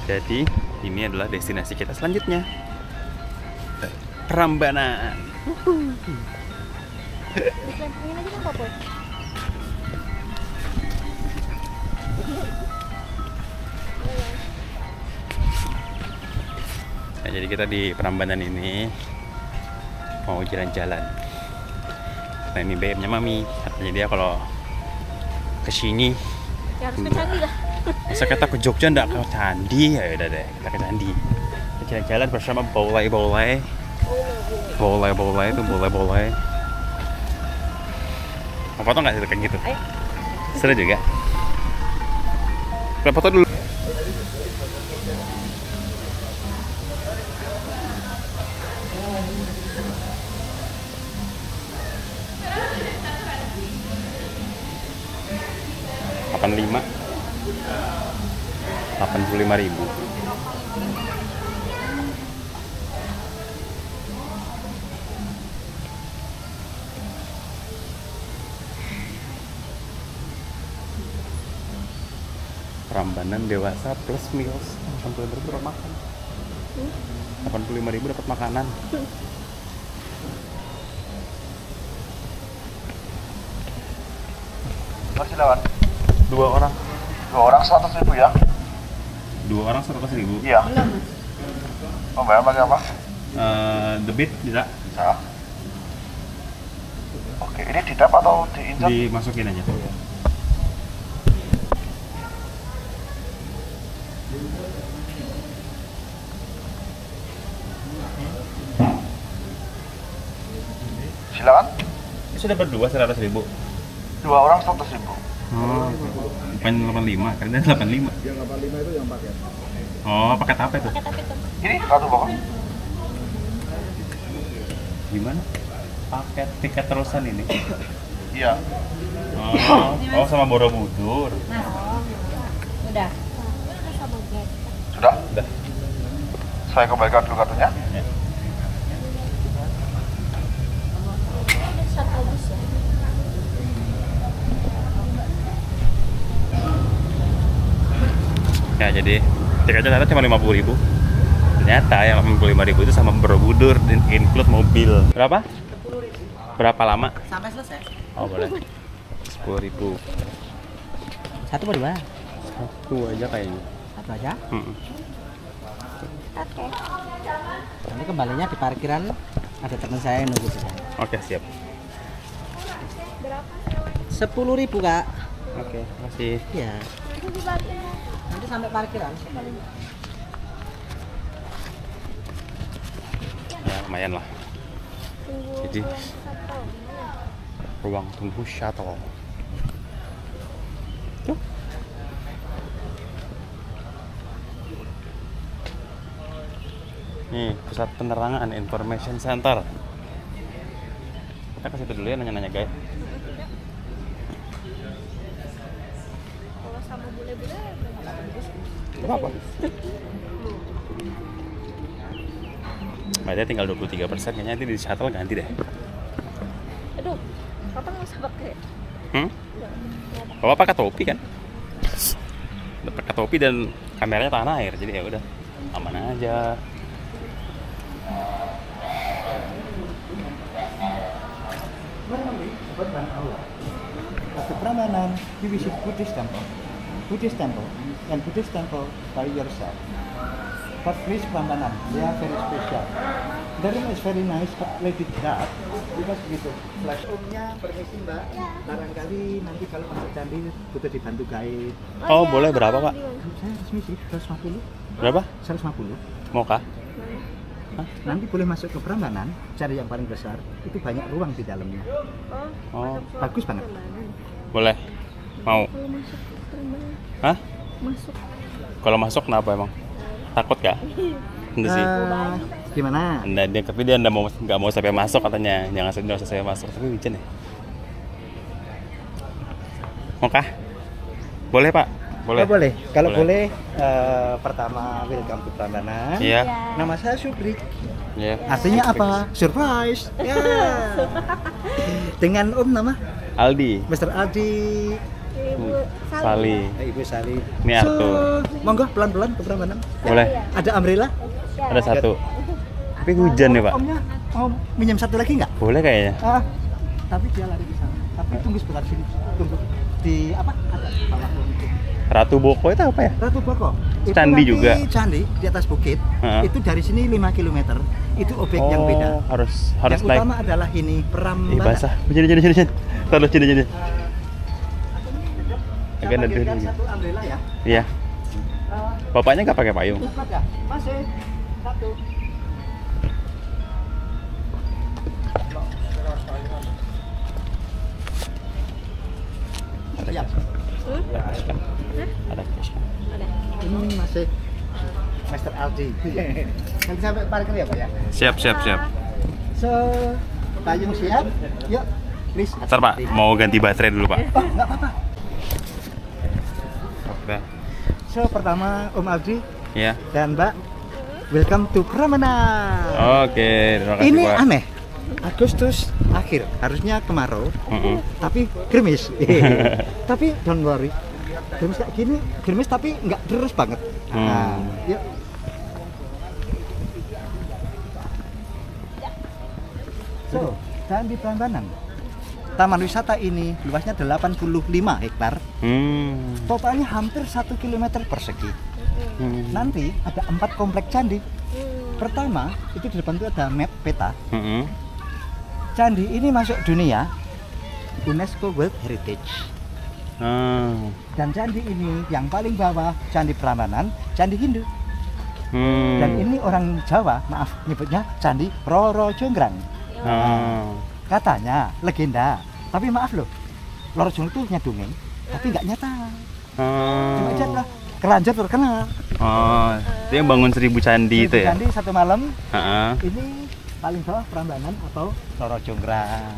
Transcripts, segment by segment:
Jadi ini adalah destinasi kita selanjutnya, Prambanan. Diselempangin aja kan Papa? Nah, jadi kita di Prambanan ini mau jalan-jalan. Nah ini BM-nya Mami, katanya dia kalau kesini Ya harus ke candi lah. masa kita ke Jogja ndak ke candi, ya udah deh kita ke candi. Kita jalan-jalan bersama boleh itu boleh. Mau foto nggak sih kayak gitu? Ayo. Seru juga. Kita foto dulu. $85.000. Prambanan dewasa plus meals. 85.000 dapat makan. 85.000 dapat makanan. Silakan. Dua orang 100.000 ya? 100.000. Iya. Mau bayar pakai apa? Debit bisa? Bisa. Oke, ini di tap atau diinjak? Dimasukin aja. Silakan. Ini sudah berdua 100.000. Dua orang 100.000. Oh, bukan 85, karena 85. Yang 85 itu yang paket. Oh, paket apa itu? Paket apa itu? Ini kartu pokok. Gimana? Paket tiket terusan ini. Iya. Oh, sama Borobudur. Nah, udah. Sama Jack. Sudah? Udah. Saya kembalikan dulu kartunya. Ya. Ada satu bus ya. Ya, jadi tiketnya ternyata cuma 50.000. Ternyata yang 85.000 itu sama Borobudur, include mobil. Berapa? Berapa lama? Sampai selesai. Oh, boleh. 10.000. Satu apa dua? Satu aja kayaknya. Satu aja. Oke. Nanti kembalinya di parkiran ada teman saya yang nunggu di sana. Oke, siap. Berapa? 10.000 Kak. Oke, makasih. Iya. Itu dibantu. Nanti sampai parkiran. Ya, lumayan lah. Tunggu. Jadi Satu. ruang tunggu shuttle. Tuh. Nih, pusat penerangan information center. Kita ke situ dulu ya nanya-nanya guys. Kalau sama bule-bule Gak apa-apa. Berarti tinggal 23%, kayaknya nanti di shuttle ganti deh. Aduh, Papa nggak usah pakai. Bapak pakai topi kan? Udah pakai topi dan kameranya tanah air, jadi ya udah aman aja. At the Prambanan, you visit Buddhist temple. Buddhist temple and Buddhist temple by yourself. But please Prambanan, they are very special. The room is very nice, but let it dark because gitu. Flash Om-nya permisi Mbak, barangkali nanti kalau masuk candi butuh dibantu guide. Oh, boleh berapa, Pak? Saya resmi sih 150. Berapa? 150. Mau kah? Nanti boleh masuk ke Prambanan, cari yang paling besar. Itu banyak ruang di dalamnya. Oh, Bagus banget. boleh. Mau? Kalau masuk ke Prambanan. Hah? Masuk. Kalau masuk kenapa emang? Takut kah? Enggak sih. Gimana? Tapi dia nggak mau sampai masuk katanya. Jangan sampai masuk. Tapi licin ya. Mau kah? Boleh, Pak? Boleh. Oh, boleh. Kalau Boleh. boleh, pertama welcome to Prambanan. Iya. Nama saya Supri. Iya. Artinya apa? Surprise. Ya. Dengan Om nama? Aldi. Mr. Aldi. Ibu Sali. Ibu Sali. Ini Arthur. Monggo pelan-pelan ke Prambanan. Boleh. Ada umbrella? Ada satu. Tapi hujan nih, Pak. Omnya mau minjem satu lagi nggak? Boleh kayaknya. Tapi dia lari di sana. Tapi tunggu sebentar sini. Tunggu di apa? Ada bawah itu. Ratu Boko itu apa ya? Ratu Boko. Itu Candi nanti juga. Candi di atas bukit. Itu dari sini 5 km. Itu objek yang beda. Harus Yang naik. utama adalah ini Prambanan. Basah. Jadi. Terus jadi. Agak Sama ada dirikan dulu. satu umbrella ya. Iya. Bapaknya nggak pakai payung. Cepat ya. Masih satu. Ada Siap. cash kan? Ada cash kan? Ada. Ini masih Master Aldi. Nanti sampai parkir ya Pak ya. Siap. So, payung siap. Yuk, please. Ntar Pak, mau ganti baterai dulu Pak. Oh, nggak apa-apa. Oke. So, pertama Om Aldi Ya. dan Mbak, welcome to Prambanan. Oke, terima kasih Ini Pak. aneh. Agustus akhir, harusnya kemarau, tapi gerimis. Tapi don't worry, gerimis kayak gini, gerimis tapi nggak deres banget. Nah, yuk. So, dan di Prambanan, taman wisata ini luasnya 85 hektar, totalnya hampir 1 km persegi. Nanti ada 4 komplek candi. Pertama, itu di depan itu ada map peta. Candi ini masuk dunia UNESCO World Heritage. Dan candi ini yang paling bawah Candi Prambanan, Candi Hindu. Dan ini orang Jawa, maaf nyebutnya Candi Roro Jonggrang. Katanya legenda, tapi maaf loh, Roro Jonggrang itu punya dongeng, tapi nggak nyata. Cuma aja lah, kelanjar terkenal. Itu yang bangun 1000 candi itu ya? Candi satu malam. Heeh. Ini paling bawah Prambanan atau Roro Jonggrang.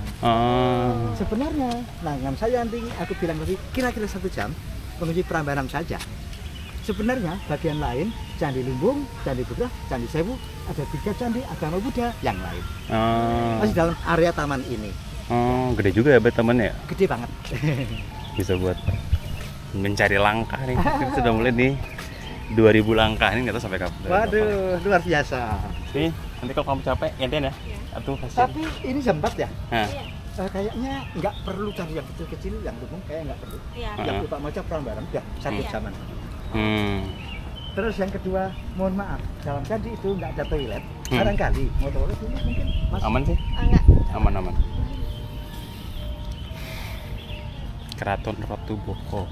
Sebenarnya, nah dengan saya nanti aku bilang tadi kira-kira 1 jam menuju Prambanan saja. Sebenarnya bagian lain Candi Lumbung, Candi Buddha, Candi Sewu, ada 3 candi agama Buddha yang lain. Masih dalam area taman ini. Gede juga ya teman ya? Gede banget. Bisa buat mencari langkah nih. Kita sudah mulai nih 2000 langkah ini nggak tahu sampai kapan. Waduh, luar biasa. Nih, nanti kalau kamu capek gantian ya. Atuh kasihan. Tapi ini jam 4 ya? Nah, Kayaknya nggak perlu cari yang kecil-kecil, yang lumung kayak nggak perlu. Iya. Yang utama aja Prambanan, ya 1 jaman. Terus yang kedua, mohon maaf, dalam candi itu nggak ada toilet. Barangkali mau toilet ini mungkin masih aman sih? Enggak. Aman. Keraton Ratu Boko.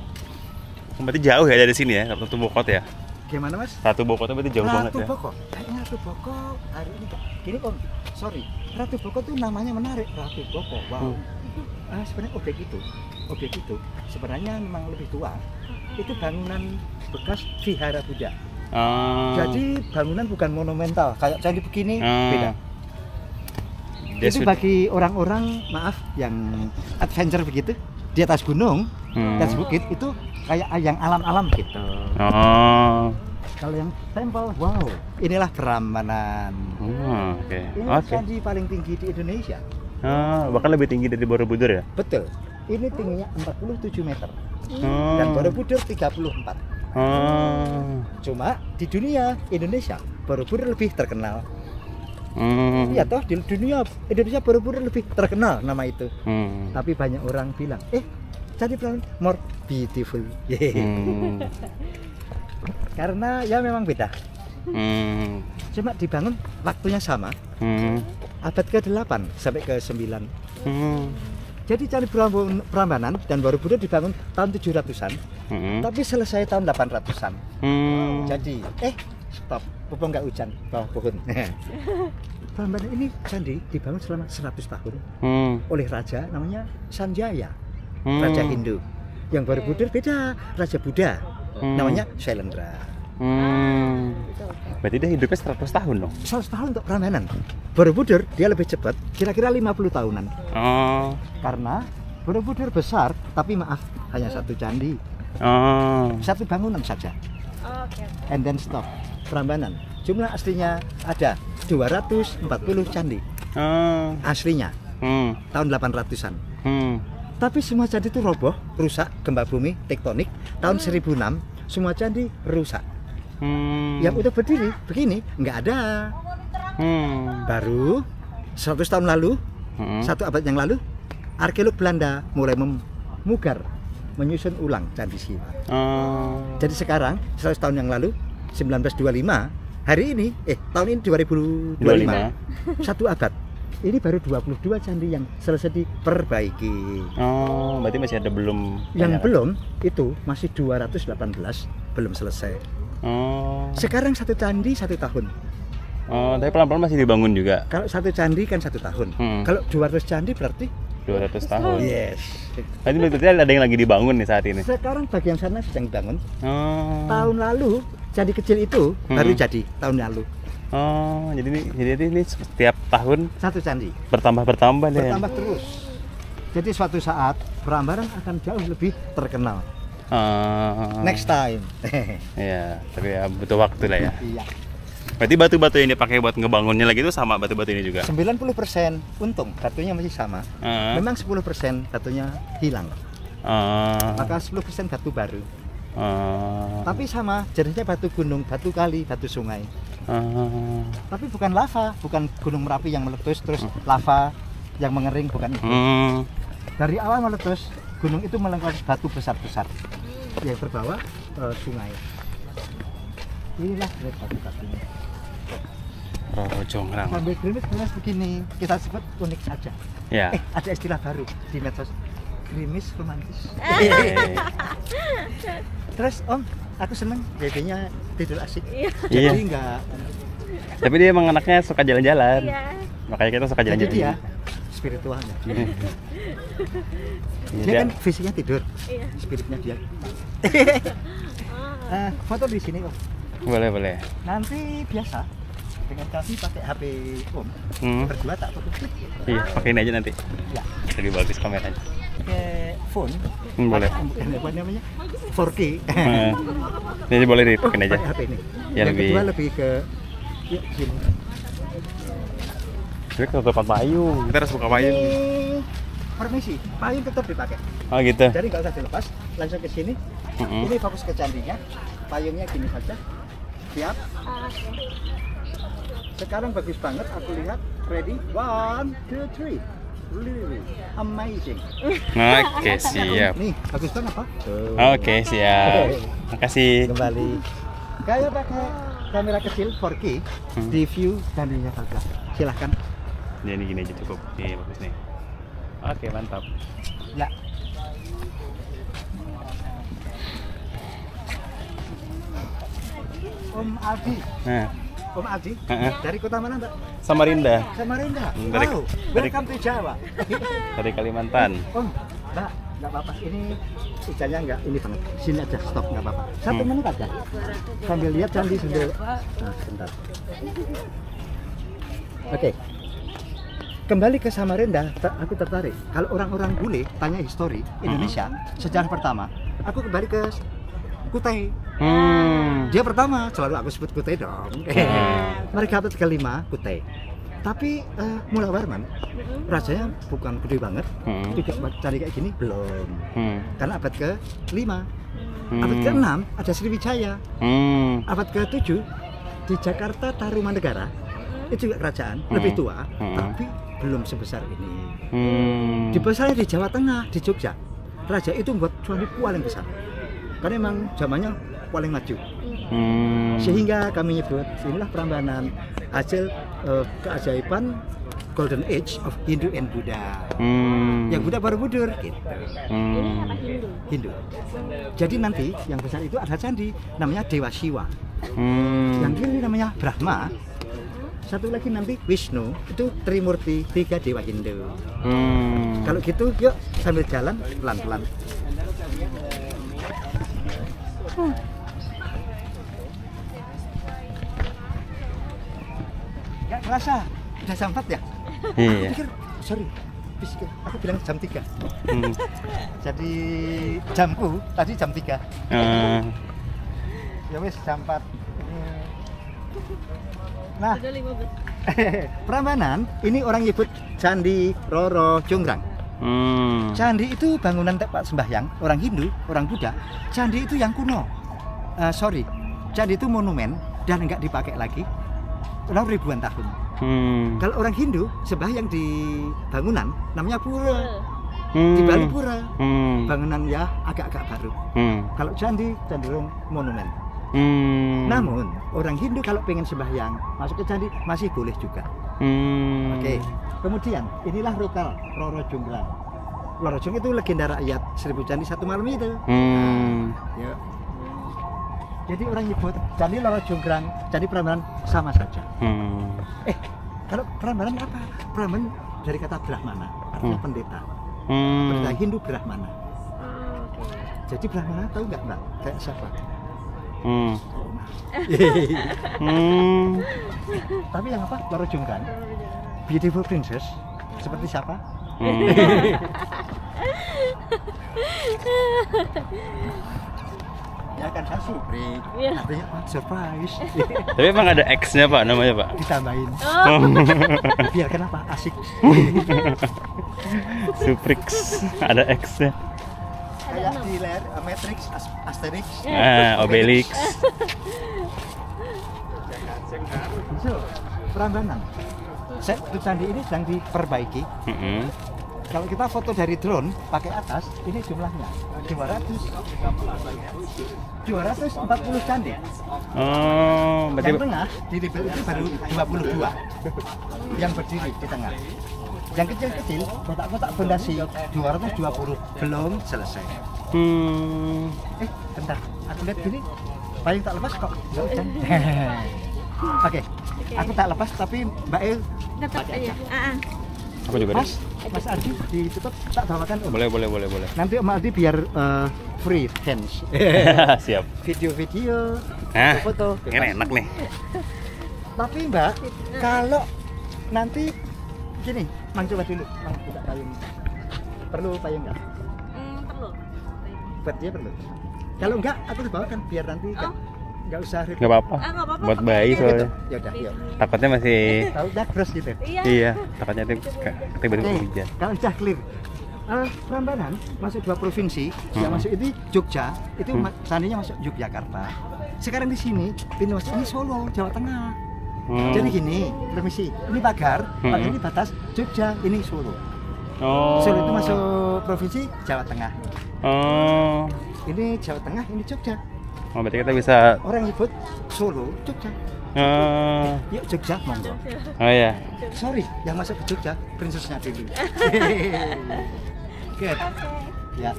Berarti jauh ya dari sini ya, Ratu Boko ya? Gimana Mas? Ratu Boko itu berarti jauh banget ya? Ratu Boko, kayaknya Ratu Boko hari ini Kak. Gini Om, sorry, Ratu Boko tuh namanya menarik, Ratu Boko. Wow. Sebenarnya objek itu sebenarnya memang lebih tua. Itu bangunan bekas Vihara Buddha. Jadi bangunan bukan monumental kayak candi begini, beda. Itu bagi orang-orang maaf yang adventure begitu di atas gunung, di atas bukit itu kayak yang alam-alam gitu. Kalau yang tempel, wow, inilah Prambanan. Ini candi paling tinggi di Indonesia. Bahkan lebih tinggi dari Borobudur ya? Betul. Ini tingginya 47 meter. Dan Borobudur 34. Cuma di dunia Indonesia Borobudur lebih terkenal. Iya toh, di dunia Indonesia Borobudur lebih terkenal nama itu. Tapi banyak orang bilang, Candi Prambanan more beautiful. Karena ya memang beda. Cuma dibangun waktunya sama. Abad ke-8 sampai ke-9. Jadi Candi Prambanan dan Borobudur dibangun tahun 700-an. Tapi selesai tahun 800-an. Jadi, stop, pupung nggak hujan, bawah pohon. Prambanan ini candi dibangun selama 100 tahun oleh raja namanya Sanjaya, raja Hindu. Yang Borobudur beda, raja Buddha, namanya Shailendra. Berarti dia hidupnya 100 tahun dong? 100 tahun untuk Prambanan. Borobudur dia lebih cepat, kira-kira 50 tahunan. Karena Borobudur besar, tapi maaf, hanya 1 candi. 1 bangunan saja. And then stop. Prambanan jumlah aslinya ada 240 candi. Aslinya tahun 800-an. Tapi semua candi itu roboh, rusak, gempa bumi, tektonik. Tahun 1006 semua candi rusak. Yang udah berdiri begini nggak ada. Baru 100 tahun lalu, 1 abad yang lalu, arkeolog Belanda mulai memugar, menyusun ulang Candi Siwa. Jadi sekarang 100 tahun yang lalu, 1925, hari ini, tahun ini 2025, 1 abad. Ini baru 22 candi yang selesai diperbaiki. Oh, berarti masih ada belum? Yang belum itu masih 218 belum selesai. Sekarang 1 candi 1 tahun. Tapi pelan-pelan masih dibangun juga. Kalau 1 candi kan 1 tahun. Kalau 200 candi berarti 200 tahun. yes. Berarti ada yang lagi dibangun nih saat ini. Sekarang bagian sana sedang dibangun. Tahun lalu candi kecil itu baru jadi tahun lalu. Jadi ini setiap tahun 1 candi. bertambah deh. Bertambah terus. Jadi suatu saat Prambanan akan jauh lebih terkenal. Next time. Iya, tapi ya butuh waktu lah ya. Iya. Berarti batu-batu yang dipakai buat ngebangunnya lagi itu sama batu-batu ini juga? 90% untung batunya masih sama. Memang 10% batunya hilang. Maka 10% batu baru. Tapi sama jenisnya batu gunung, batu kali, batu sungai. Tapi bukan lava, bukan gunung Merapi yang meletus terus lava yang mengering, bukan itu. Dari awal meletus, gunung itu melengkapi batu besar-besar yang terbawa sungai. Inilah batu-batunya. Roro Jonggrang. Sambil gerimis begini, kita sebut unik saja. Ya. Ada istilah baru di medsos, gerimis romantis. Terus Om, aku seneng babynya tidur asik. Iya. Jadi enggak. Tapi dia emang anaknya suka jalan-jalan. Iya. Makanya kita suka Jadi jalan-jalan. dia spiritualnya. Dia kan fisiknya tidur, Iya. spiritnya dia. Foto di sini Om. Boleh. Nanti biasa dengan kami pakai HP Om. Berdua tak foto klik. Iya, pakein aja nanti. Ya. Lebih bagus kameranya. Pakai phone. Boleh. Bukan apa namanya? 4K. Ini boleh dipakein aja. Pakai HP ini. Ya, Yang lebih- kedua lebih ke sini. Tapi ketutupan payung, kita harus buka payung. Permisi, payung tetap dipakai. Oh gitu. Jadi nggak usah dilepas, langsung ke sini. Ini fokus ke candinya. Payungnya gini saja. Siap. Sekarang bagus banget, aku lihat. Ready? 1, 2, 3. Really amazing. Oke, siap. Nih, bagus banget apa? Oke, siap. Makasih. Kembali. Kayak pakai kamera kecil 4K di view candinya saja. Silahkan. Jadi gini aja cukup. Nih, bagus nih. Oke, mantap. Ya. Om Aldi. Nah, Om Aldi. Heeh. Dari kota mana, Mbak? Samarinda Samarinda. Dari- Wow. dari- Welcome to Jawa. dari Kalimantan. Om, Mbak, nggak apa-apa. Ini hujannya nggak ini banget. Sini aja stop, nggak apa-apa. 1 menit aja. Sambil lihat candi sambil. Nah, sebentar. Oke. Kembali ke Samarinda, aku tertarik. Kalau orang-orang bule tanya histori Indonesia, sejarah pertama, aku kembali ke Kutai. Dia pertama, selalu aku sebut Kutai dong. Mereka abad ke-5 Kutai. Tapi Mula Warman, rajanya bukan gede banget, tidak cari kayak gini, belum. Karena abad ke-5. Abad ke-6 ada Sriwijaya. Abad ke-7 di Jakarta Tarumanegara, itu juga kerajaan, lebih tua, tapi belum sebesar ini. Dibesarnya di Jawa Tengah, di Jogja. Raja itu membuat candi paling besar. Karena memang zamannya paling maju. Sehingga kami nyebut inilah Prambanan, hasil keajaiban Golden Age of Hindu and Buddha. Yang Buddha baru mundur gitu. Ini apa Hindu? Hindu. Jadi nanti yang besar itu ada candi namanya Dewa Siwa. Yang kiri namanya Brahma. Satu lagi nanti Wisnu, itu Trimurti, 3 dewa Hindu. Kalau gitu yuk sambil jalan pelan-pelan. Gak kerasa, udah jam 4 ya? Iya. Aku pikir, sorry, aku bilang jam 3. Jadi jamku tadi jam 3. Ya wes jam 4. Nah, Udah 15. Prambanan ini orang nyebut Candi Roro Jonggrang. Candi itu bangunan tempat sembahyang orang Hindu, orang Buddha. Candi itu yang kuno. Candi itu monumen dan nggak dipakai lagi udah ribuan tahun. Kalau orang Hindu sembahyang di bangunan namanya pura. Di Bali pura. Bangunan ya agak-agak baru. Kalau candi cenderung monumen. Namun orang Hindu kalau pengen sembahyang masuk ke candi masih boleh juga. Oke. Kemudian inilah lokal Roro Jonggrang. Roro Jonggrang itu legenda rakyat 1000 candi 1 malam itu. Ya. Jadi orang nyebut candi Roro Jonggrang, candi Prambanan sama saja. Kalau Prambanan apa? Prambanan dari kata Brahmana, artinya pendeta. Pendeta Hindu Brahmana. Jadi Brahmana tahu nggak Mbak? Kayak siapa? Tapi yang apa? Roro Jonggrang. Beautiful princess seperti siapa? Ya kan saya suprik, artinya surprise. Tapi emang ada X-nya Pak, namanya Pak? Ditambahin. Biar kenapa? Asik. Suprix, ada X-nya. Kayak di layar Matrix, Asterix, Obelix. So, Prambanan. Satu candi ini sedang diperbaiki. Kalau kita foto dari drone pakai atas, ini jumlahnya 240 candi. Oh, berarti Yang tengah di label itu baru 22 yang berdiri di tengah. Yang kecil-kecil, kotak-kotak fondasi 220 belum selesai. Bentar, aku lihat gini, payung tak lepas kok nggak hujan. Oke, aku tak lepas tapi Mbak El Dapat aja. aku juga deh. Mas Ardi ditutup tak bawakan Om. Boleh. Nanti Om Ardi biar free hands. Siap. Video-video, Nah, foto. ini enak nih. Tapi Mbak, kalau nanti gini, Mang coba dulu, Mang buka payung. Perlu payung nggak? Perlu. Buat dia perlu. Kalau enggak, aku bawakan biar nanti nggak usah ribet. Nggak apa-apa. Nggak apa-apa. Buat bayi soalnya. Ya udah, yuk. Takutnya masih Tahu dah cross gitu. iya, takutnya tiba-tiba Oke, hujan. kalau udah clear. Prambanan masuk 2 provinsi, yang masuk itu Jogja, itu sandinya masuk Yogyakarta. Sekarang di sini, pintu masuk ini Solo, Jawa Tengah. Jadi gini, permisi, ini pagar ini batas Jogja, ini Solo. Solo itu masuk provinsi Jawa Tengah. Ini Jawa Tengah, ini Jogja. Oh, berarti kita bisa. Orang nyebut Solo, Jogja. Yuk Jogja, monggo. Oh ya. Sorry, yang masuk ke Jogja, prinsesnya dulu. Good. Ya.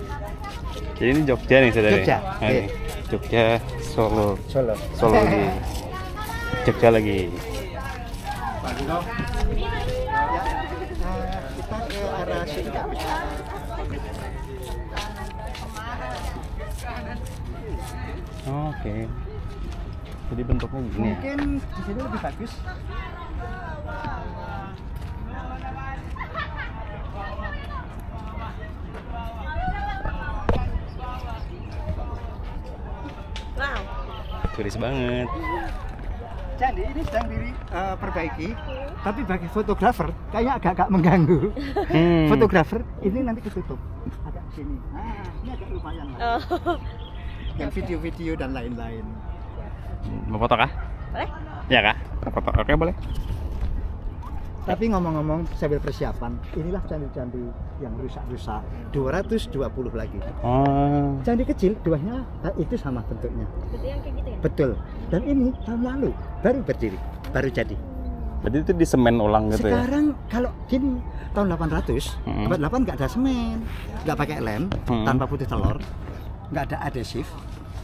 Jadi ini Jogja nih saudara. Jogja. Nah, ini. Jogja, Solo lagi. Jogja lagi. Ya, kita ke arah sini. Oke. Jadi bentuknya gini ya. Mungkin di sini lebih bagus. Wow. Turis banget. Candi ini sedang diperbaiki, tapi bagi fotografer kayaknya agak mengganggu. Fotografer ini nanti ketutup agak sini. Nah, ini agak lumayan lah. Yang video-video dan lain-lain. Mau foto kah? Boleh? Ya kah? Foto. Oke, boleh. Tapi ngomong-ngomong sambil persiapan, inilah candi-candi yang rusak-rusak 220 lagi. Candi kecil duanya itu sama bentuknya. Jadi yang kayak gitu ya? Betul. Dan ini tahun lalu baru berdiri, baru jadi. Berarti itu di semen ulang gitu ya? Sekarang kalau gini tahun 800, abad 8 nggak ada semen, nggak pakai lem, tanpa putih telur, nggak ada adhesif.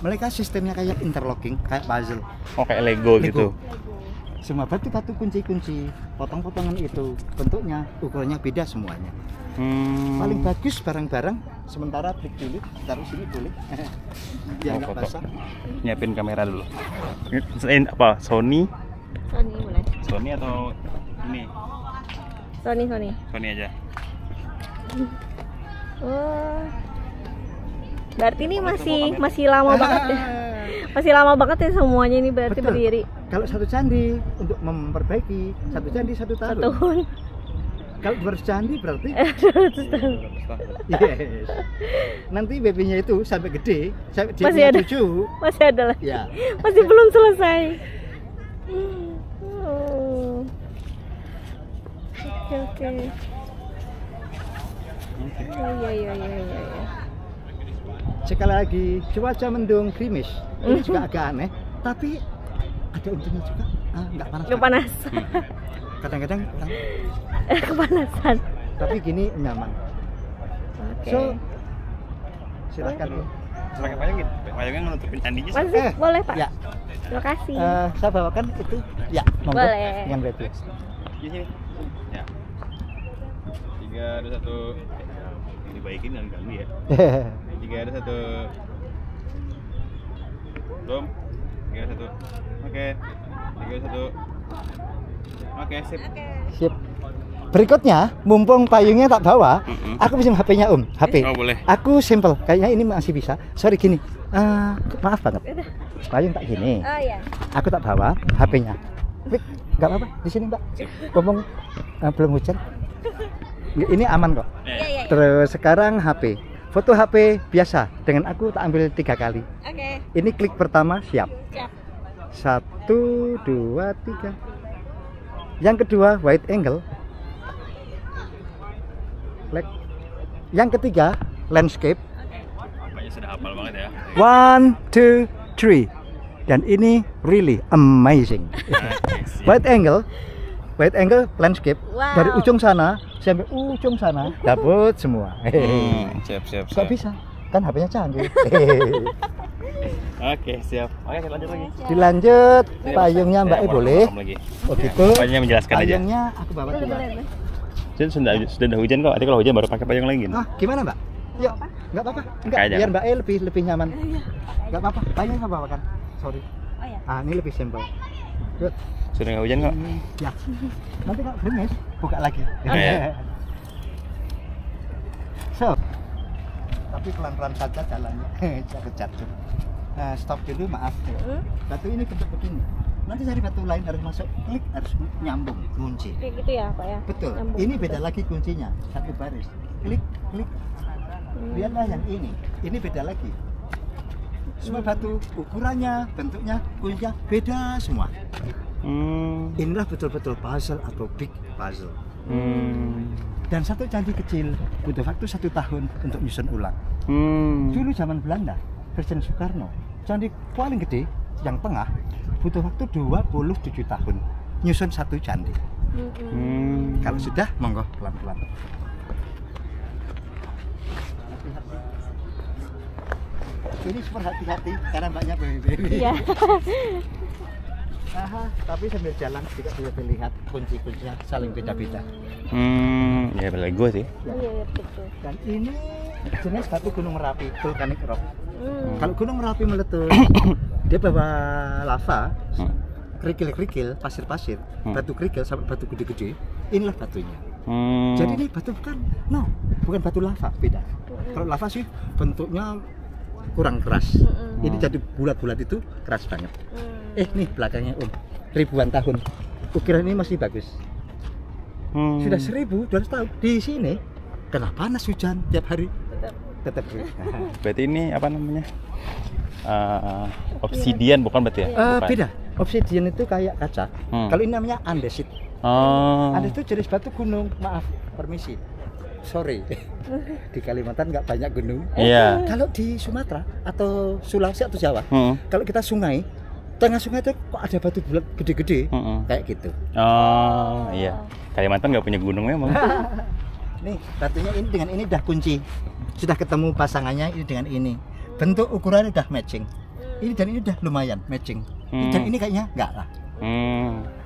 Mereka sistemnya kayak interlocking, kayak puzzle. Oh, kayak Lego gitu. Semua batu-batu kunci-kunci, potong-potongan itu bentuknya, ukurannya beda semuanya. Paling bagus barang-barang. Sementara break dulu, taruh sini boleh. Biar nggak basah. Nyiapin kamera dulu. Selain apa? Sony boleh. Sony atau ini? Sony aja. Oh. Berarti ini masih lama banget ya. Masih lama banget ya semuanya ini berarti Betul. berdiri. Kalau satu candi untuk memperbaiki satu candi 1 tahun. Kalau 200 candi berarti 200 tahun. yes. Nanti babynya itu sampai gede, sampai dia Masih punya ada. cucu. Masih ada lagi. Ya. Masih belum selesai. Oh. Oke. Iya. Sekali lagi, cuaca mendung gerimis. Ini juga agak aneh, tapi ada untungnya juga. Nggak panas. Nggak panas. Kadang-kadang Kepanasan. tapi gini nyaman. Oke. So, silakan. Pakai payung gitu. Payungnya nutupin candinya. Masih boleh, Pak. Ya, Terima kasih. saya bawakan itu. Ya, monggo. Boleh. Yang baby. Di sini. Ya. 3, 2, 1. Dibaikin jangan ganggu ya. 3, 2, 1. Belum. 3, 2, 1. Oke. 3, 2, 1. Oke, sip. Sip. Berikutnya, mumpung payungnya tak bawa, Mm-mm. aku pinjam HP-nya Om. HP. Oh, boleh. Aku simple. Kayaknya ini masih bisa. Sorry gini. Maaf banget. Payung tak gini. Oh ya. Aku tak bawa HP-nya. Wik, nggak apa-apa. Di sini Mbak. Ngomong belum hujan. Ini aman kok. Iya. Terus sekarang HP. Foto HP biasa. Dengan aku tak ambil 3 kali. Oke. Ini klik pertama siap. Siap. 1, 2, 3. Yang kedua wide angle. Klik. Yang ketiga landscape. Bapaknya sudah hafal banget ya. 1, 2, 3. Dan ini really amazing. Wide angle landscape. Wow. Dari ujung sana sampai ujung sana dapat semua. Siap. Kok bisa? Kan HP-nya canggih. Oke, siap. Oke, kita lanjut lagi. Dilanjut payungnya Mbak E boleh. Lagi. Oh gitu. Payungnya menjelaskan aja. Payungnya aku bawa juga. Jadi sudah hujan kok. Nanti kalau hujan baru pakai payung lagi gitu. Gimana Mbak? Yuk, nggak apa-apa. Enggak, Kayak biar jangan. Mbak E lebih nyaman. Nggak apa-apa. Payung saya bawakan. Sorry. Oh ya. Ini lebih simple. Good. Sudah nggak hujan kok. Ya. Nanti kalau gerimis buka lagi. Iya. So. Tapi pelan-pelan saja jalannya. Jangan jatuh. Stop dulu, maaf. Batu ini bentuk begini. Nanti cari batu lain harus masuk, klik harus nyambung, kunci. Kayak gitu ya, Pak ya. Betul. Nyambung. Ini beda lagi kuncinya, satu baris. Klik. Lihatlah yang ini. Ini beda lagi. Semua batu ukurannya, bentuknya, kuncinya beda semua. Inilah betul-betul puzzle atau big puzzle. Dan satu candi kecil butuh waktu 1 tahun untuk nyusun ulang. Dulu zaman Belanda, Presiden Soekarno, candi paling gede yang tengah butuh waktu 27 tahun nyusun satu candi. Kalau sudah, monggo pelan-pelan. Ini super hati-hati karena banyak baby. Iya. Tapi sambil jalan juga bisa dilihat kunci-kuncinya saling beda-beda. Ya balik gue sih. Iya, betul. Dan ini jenis batu Gunung Merapi, volcanic rock. Kalau Gunung Merapi meletus, dia bawa lava, kerikil-kerikil, pasir-pasir, batu kerikil sampai batu gede-gede. Inilah batunya. Jadi ini batu bukan batu lava, beda. Kalau lava sih bentuknya kurang keras. Ini jadi bulat-bulat itu keras banget. Nih belakangnya ribuan tahun. Ukiran ini masih bagus. Sudah 1200 tahun di sini. Kenapa panas hujan tiap hari? Tetap. Berarti ini apa namanya? Obsidian bukan berarti ya? Bukan. Beda. Obsidian itu kayak kaca. Kalau ini namanya andesit. Andesit itu jenis batu gunung. Maaf, permisi. Sorry. Di Kalimantan nggak banyak gunung. Iya. Kalau di Sumatera atau Sulawesi atau Jawa, kalau kita sungai, tengah sungai itu kok ada batu bulat gede-gede, kayak gitu. Oh iya. Kalimantan nggak punya gunung memang. Nih batunya ini dengan ini udah kunci. Sudah ketemu pasangannya ini dengan ini. Bentuk ukurannya udah matching. Ini dan ini udah lumayan matching. Dan ini kayaknya enggak lah.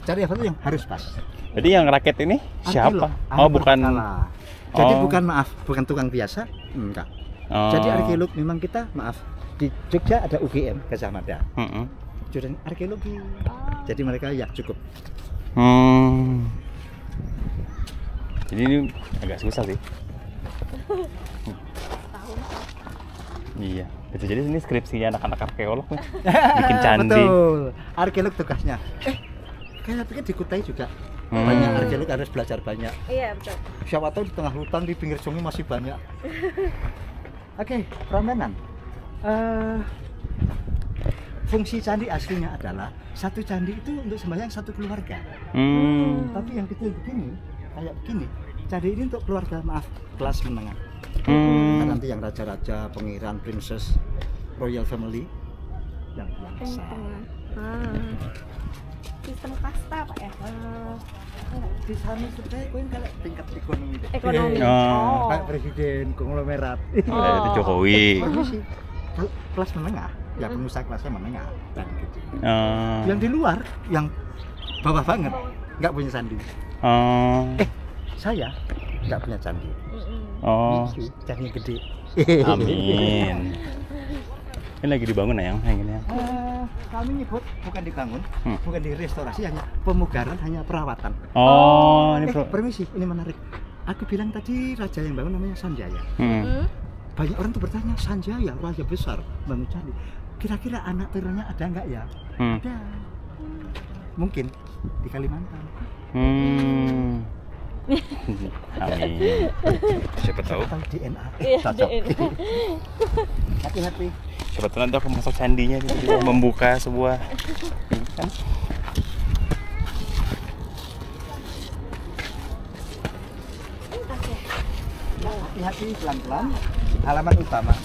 Cari apa tuh yang harus pas. Jadi yang rakit ini siapa? Oh bukan. Jadi bukan bukan tukang biasa, enggak. Jadi arkeolog memang kita di Jogja ada UGM Gajah Mada. Jurusan arkeologi. Jadi mereka ya cukup. Jadi ini agak susah sih. Iya. Bisa jadi ini skripsinya anak-anak arkeolog nih. Bikin candi. Betul. Arkeolog tugasnya. Kayak pikir di Kutai juga Banyak arkeolog harus belajar banyak. Iya betul. Siapa tahu di tengah hutan di pinggir sungai masih banyak. Oke, Prambanan. Fungsi candi aslinya adalah satu candi itu untuk sembahyang satu keluarga. Tapi yang kecil begini, kayak begini, candi ini untuk keluarga, maaf, kelas menengah. Nah, nanti yang raja-raja, pangeran, princess, royal family yang besar. Sistem kasta Pak ya? Di sana supaya koin kalau tingkat ekonomi deh. Ekonomi. Oh. Kayak presiden konglomerat. Itu Jokowi. Permisi. Kalau kelas menengah, ya pengusaha kelasnya menengah dan gede. Oh. Yang di luar, yang bawah banget, nggak punya candi. Oh. Saya nggak punya candi. Oh. Candi gede. Amin. Ini lagi dibangun ya, yang ini. Kami nyebut bukan dibangun, bukan direstorasi, hanya pemugaran, hanya perawatan. Oh, ini Permisi, ini menarik. Aku bilang tadi raja yang bangun namanya Sanjaya. Banyak orang tuh bertanya, Sanjaya raja besar bangun candi. Kira-kira anak turunnya ada nggak ya? Ada. Mungkin di Kalimantan. Amin. Siapa tahu? Tahu DNA. Iya, Cocok. DNA. Hati-hati. Siapa tahu nanti aku masuk candinya gitu, membuka sebuah ini kan. Hati-hati, pelan-pelan. Halaman utama.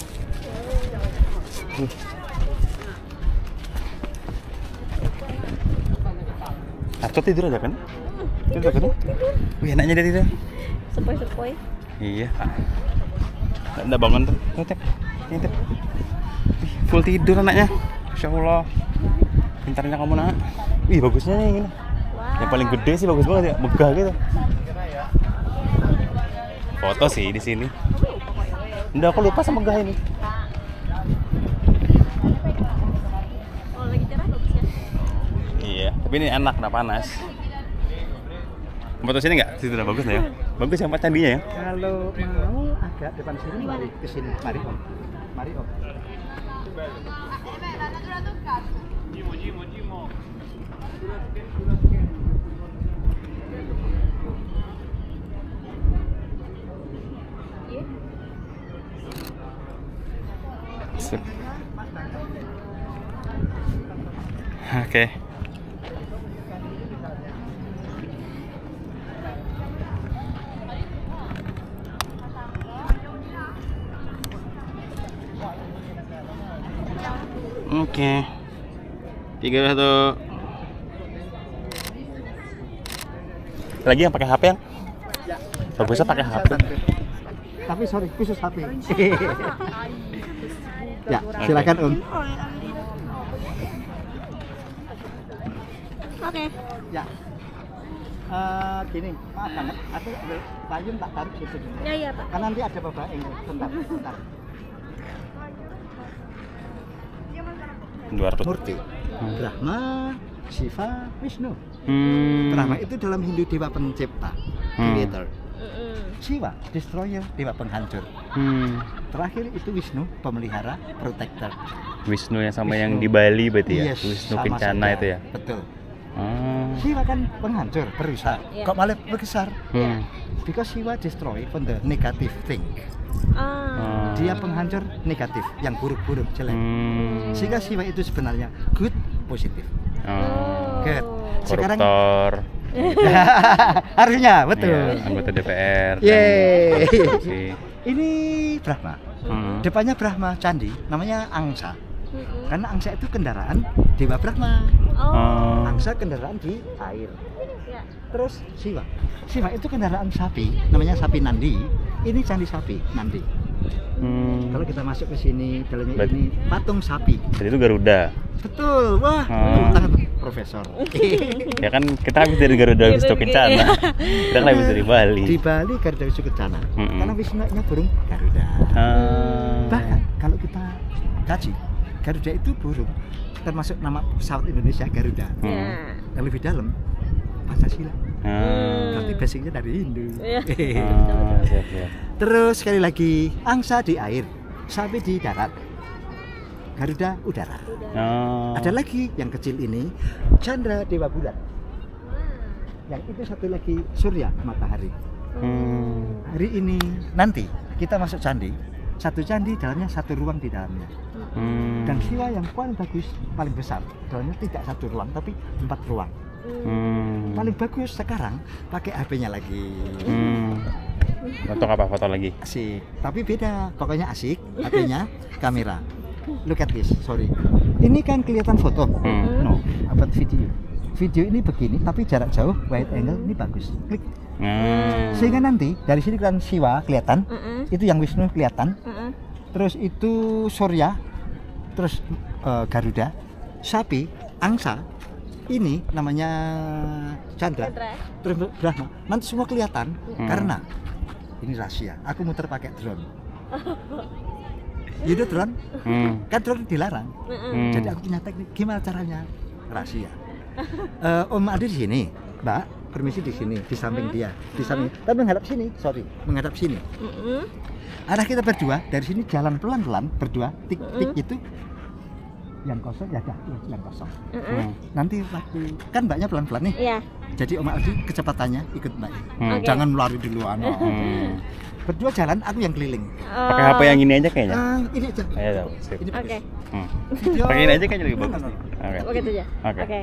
Arto tidur ada kan? Tidur kan? Wih, enaknya dia tidur. Sepoi-sepoi. Iya. Nggak bangun tuh. Tek. Ini tek. Full tidur anaknya. Masya Allah. Pintarnya kamu nak. Wih, bagusnya nih ini. Yang paling gede sih bagus banget ya, megah gitu. Foto sih di sini. Udah aku lupa sama megah ini. Oh lagi cerah bagus ya. Iya, tapi ini enak, nggak panas. Foto sini nggak? Situ udah bagus ya. Bagus ya candinya ya. Kalau mau agak depan sini, mari ke sini. Mari Om. Mari Om. Oke. Oke. 3, 1. Lagi yang pakai HP yang? Bagusnya pakai HP. Tapi sorry, khusus HP. Ya, silakan Om. Oke. Ya. Gini, maaf banget. Aku payung tak taruh situ. Ya iya Pak. Karena nanti ada bapak yang bentar. 200. Murti, Brahma, Shiva, Vishnu. Brahma itu dalam Hindu dewa pencipta, creator. Shiva, destroyer, dewa penghancur. Terakhir itu Vishnu, pemelihara, protector. Wisnu yang sama Wisnu. yang di Bali berarti ya? Yes, Wisnu sama Kencana saja. itu ya? Betul. Oh. Shiva kan penghancur, perusak. Iya. Kok malah besar? Hmm. Because Shiva destroy from the negative thing. Dia penghancur negatif, yang buruk-buruk, jelek. Sehingga Shiva itu sebenarnya good, positif. Oh. Good. Sekarang Koruptor. harusnya betul. Iya, anggota DPR. Yeay. korupsi. Ini Brahma. Depannya Brahma candi, namanya Angsa. Karena Angsa itu kendaraan Dewa Brahma. Oh. Angsa kendaraan di air. Ya. Terus Shiva. Shiva itu kendaraan sapi, namanya sapi Nandi. Ini candi sapi Nandi. Kalau kita masuk ke sini, dalamnya Berarti- ini patung sapi. Jadi itu Garuda. Betul. Wah, tepuk tangan Profesor. Ya kan kita habis dari Garuda Gitu, Wisnu Kencana. Kita kan habis dari Bali. Di Bali Garuda Wisnu Kencana. Mm-mm. Karena Wisnu-nya burung Garuda. Bahkan kalau kita kaji, Garuda itu burung termasuk nama pesawat Indonesia Garuda. Ya. Yang lebih dalam Pancasila. Berarti basicnya dari Hindu. Iya. Siap, siap. Terus sekali lagi, angsa di air, sapi di darat, Garuda udara. Oh. Ada lagi yang kecil ini, Chandra Dewa Bulan. Yang itu satu lagi surya, matahari. Hmm. Hari ini nanti kita masuk candi. Satu candi dalamnya satu ruang di dalamnya. Hmm. Dan Siwa yang paling bagus, paling besar, dalamnya tidak satu ruang tapi 4 ruang. Hmm. Paling bagus sekarang pakai HP-nya lagi. Hmm. Untuk apa foto lagi? Asik, tapi beda. Pokoknya asik. HP-nya kamera. Look at this, sorry. Ini kan kelihatan foto. No, apa video? Video ini begini, tapi jarak jauh, wide angle ini bagus. Klik. Sehingga nanti dari sini kelihatan Siwa kelihatan, itu yang Wisnu kelihatan. Terus itu Surya, terus Garuda, sapi, angsa, ini namanya Chandra, terus Brahma. Nanti semua kelihatan karena ini rahasia. Aku muter pakai drone. Itu drone, kan drone dilarang. Jadi aku punya teknik. Gimana caranya? Rahasia. Om Adi di sini, Mbak. Permisi di sini, di samping dia, di samping. Tapi menghadap sini, sorry, menghadap sini. Arah kita berdua dari sini jalan pelan-pelan berdua, tik-tik itu. Yang kosong ya dah, yang kosong. Nanti waktu kan Mbaknya pelan-pelan nih. Iya. Jadi Om Adi kecepatannya ikut Mbak. Okay. Jangan lari dulu anak. Berdua jalan, aku yang keliling. Pakai HP yang ini aja kayaknya. Ini aja. Ayo, sip. Ini bagus. Oke. Video- Pakai ini aja kayaknya lebih bagus. No, no, no. Oke. Oke itu aja. Oke. Oke.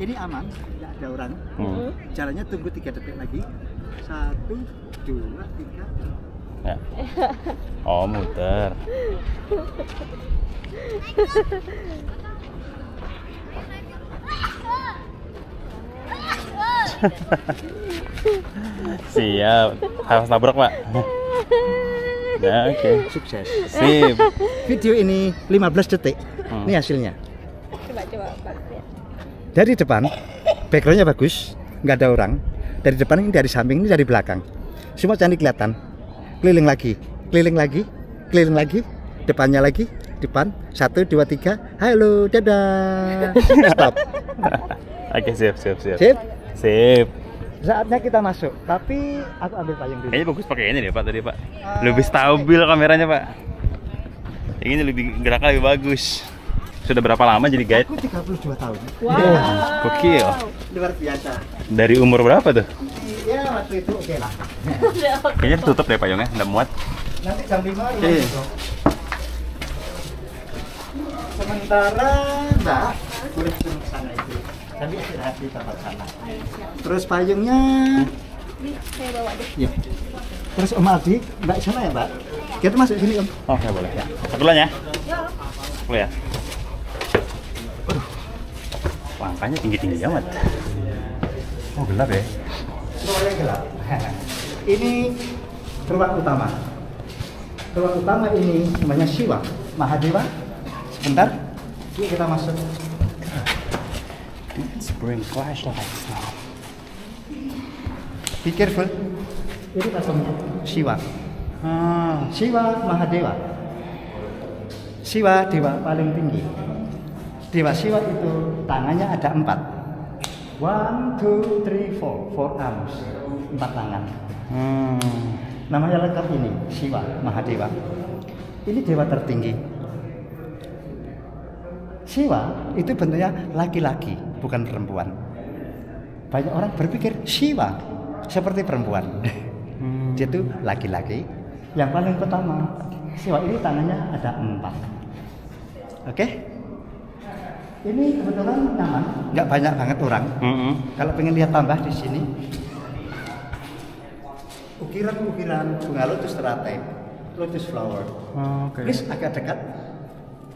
Ini aman, tidak ada orang. Jalannya tunggu 3 detik lagi. 1, 2, 3. Ya. Oh, muter. Siap. Harus tabrak, Pak. Ya, oke. Sukses. Sip. Video ini 15 detik. Ini hasilnya. Coba Pak. Ya. Dari depan, backgroundnya bagus, nggak ada orang. Dari depan ini, dari samping ini, dari belakang. Semua candi kelihatan. Keliling lagi, keliling lagi, keliling lagi. Depannya lagi, depan. 1, 2, 3. Halo, dadah. Stop. Oke, siap. Sip. Sip. Saatnya kita masuk. Tapi aku ambil payung dulu. Kayaknya bagus pakai ini deh, Pak, tadi, Pak. Lebih stabil kameranya, Pak. Yang ini lebih geraknya lebih bagus. Sudah berapa lama jadi guide? Aku 32 tahun. Wow. Gokil. Luar biasa. Dari umur berapa tuh? Ya waktu itu oke lah. Kayaknya tutup deh payungnya, nggak muat. Nanti jam 5 Oke. ya. Sementara Mbak boleh turun ke sana itu. Tapi istirahat di tempat sana. Terus payungnya, Nih, saya bawa deh. ya. Terus Om Aldi, Mbak sana ya Mbak. Kita masuk sini Om. Oke, boleh. Aku duluan ya. Boleh ya. Langkahnya tinggi-tinggi amat. Oh, gelap ya. Ruangnya gelap. Ini ruang utama. Ruang utama ini namanya Siwa, Mahadewa. Sebentar, yuk kita masuk. Let's bring flashlights now. Be careful. Ini pasangnya Siwa. Siwa Mahadewa. Siwa dewa paling tinggi. Dewa Siwa itu tangannya ada 4. 1, 2, 3, 4. 4 arms. 4 tangan. Namanya lengkap ini, Siwa Mahadewa. Ini dewa tertinggi. Siwa itu bentuknya laki-laki, bukan perempuan. Banyak orang berpikir Siwa seperti perempuan. Dia itu laki-laki. Yang paling pertama, Siwa ini tangannya ada 4. Oke? Ini kebetulan nyaman, nggak banyak banget orang. Kalau pengen lihat tambah di sini, ukiran-ukiran bunga lotus teratai, lotus flower. Please agak dekat,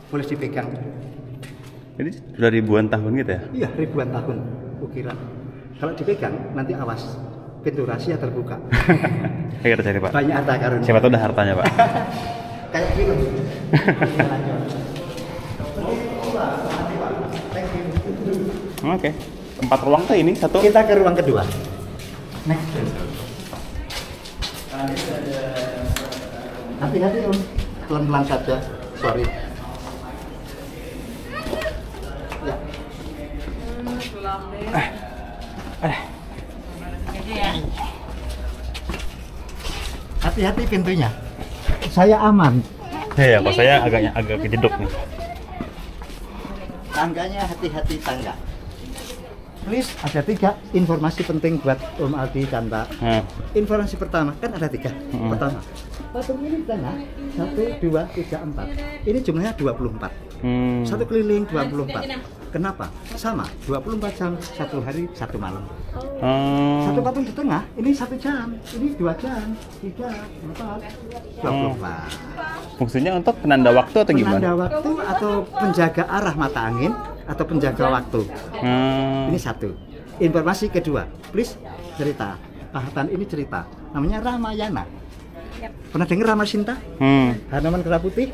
boleh dipegang. Jadi sudah ribuan tahun gitu ya? Iya, ribuan tahun ukiran. Kalau dipegang, nanti awas, pintu rahasia terbuka. Ayo kita cari, Pak. Banyak harta karun. Siapa tahu udah hartanya, Pak. Kayak film. Oke. 4 ruang tuh ini satu. Kita ke ruang kedua. Next. Hati-hati Om, pelan-pelan saja. Sorry. Ya. Hati-hati pintunya. Saya aman. Ya, kok saya agak kejedok nih. Tangganya hati-hati tangga. Please, ada 3 informasi penting buat Om Aldi dan Mbak. Informasi pertama, kan ada 3. Pertama, patung ini di tengah 1, 2, 3, 4. Ini jumlahnya 24. Satu keliling 24. Kenapa? Sama, 24 jam, 1 hari, 1 malam. Satu patung di tengah, ini 1 jam, ini 2 jam, 3, 4, 24. Fungsinya untuk penanda waktu atau gimana? Penanda waktu atau penjaga arah mata angin atau penjaga waktu. Ini 1. Informasi kedua, please cerita. Pahatan ini cerita. Namanya Ramayana. Pernah dengar Ramasinta? Hanaman Kera Putih?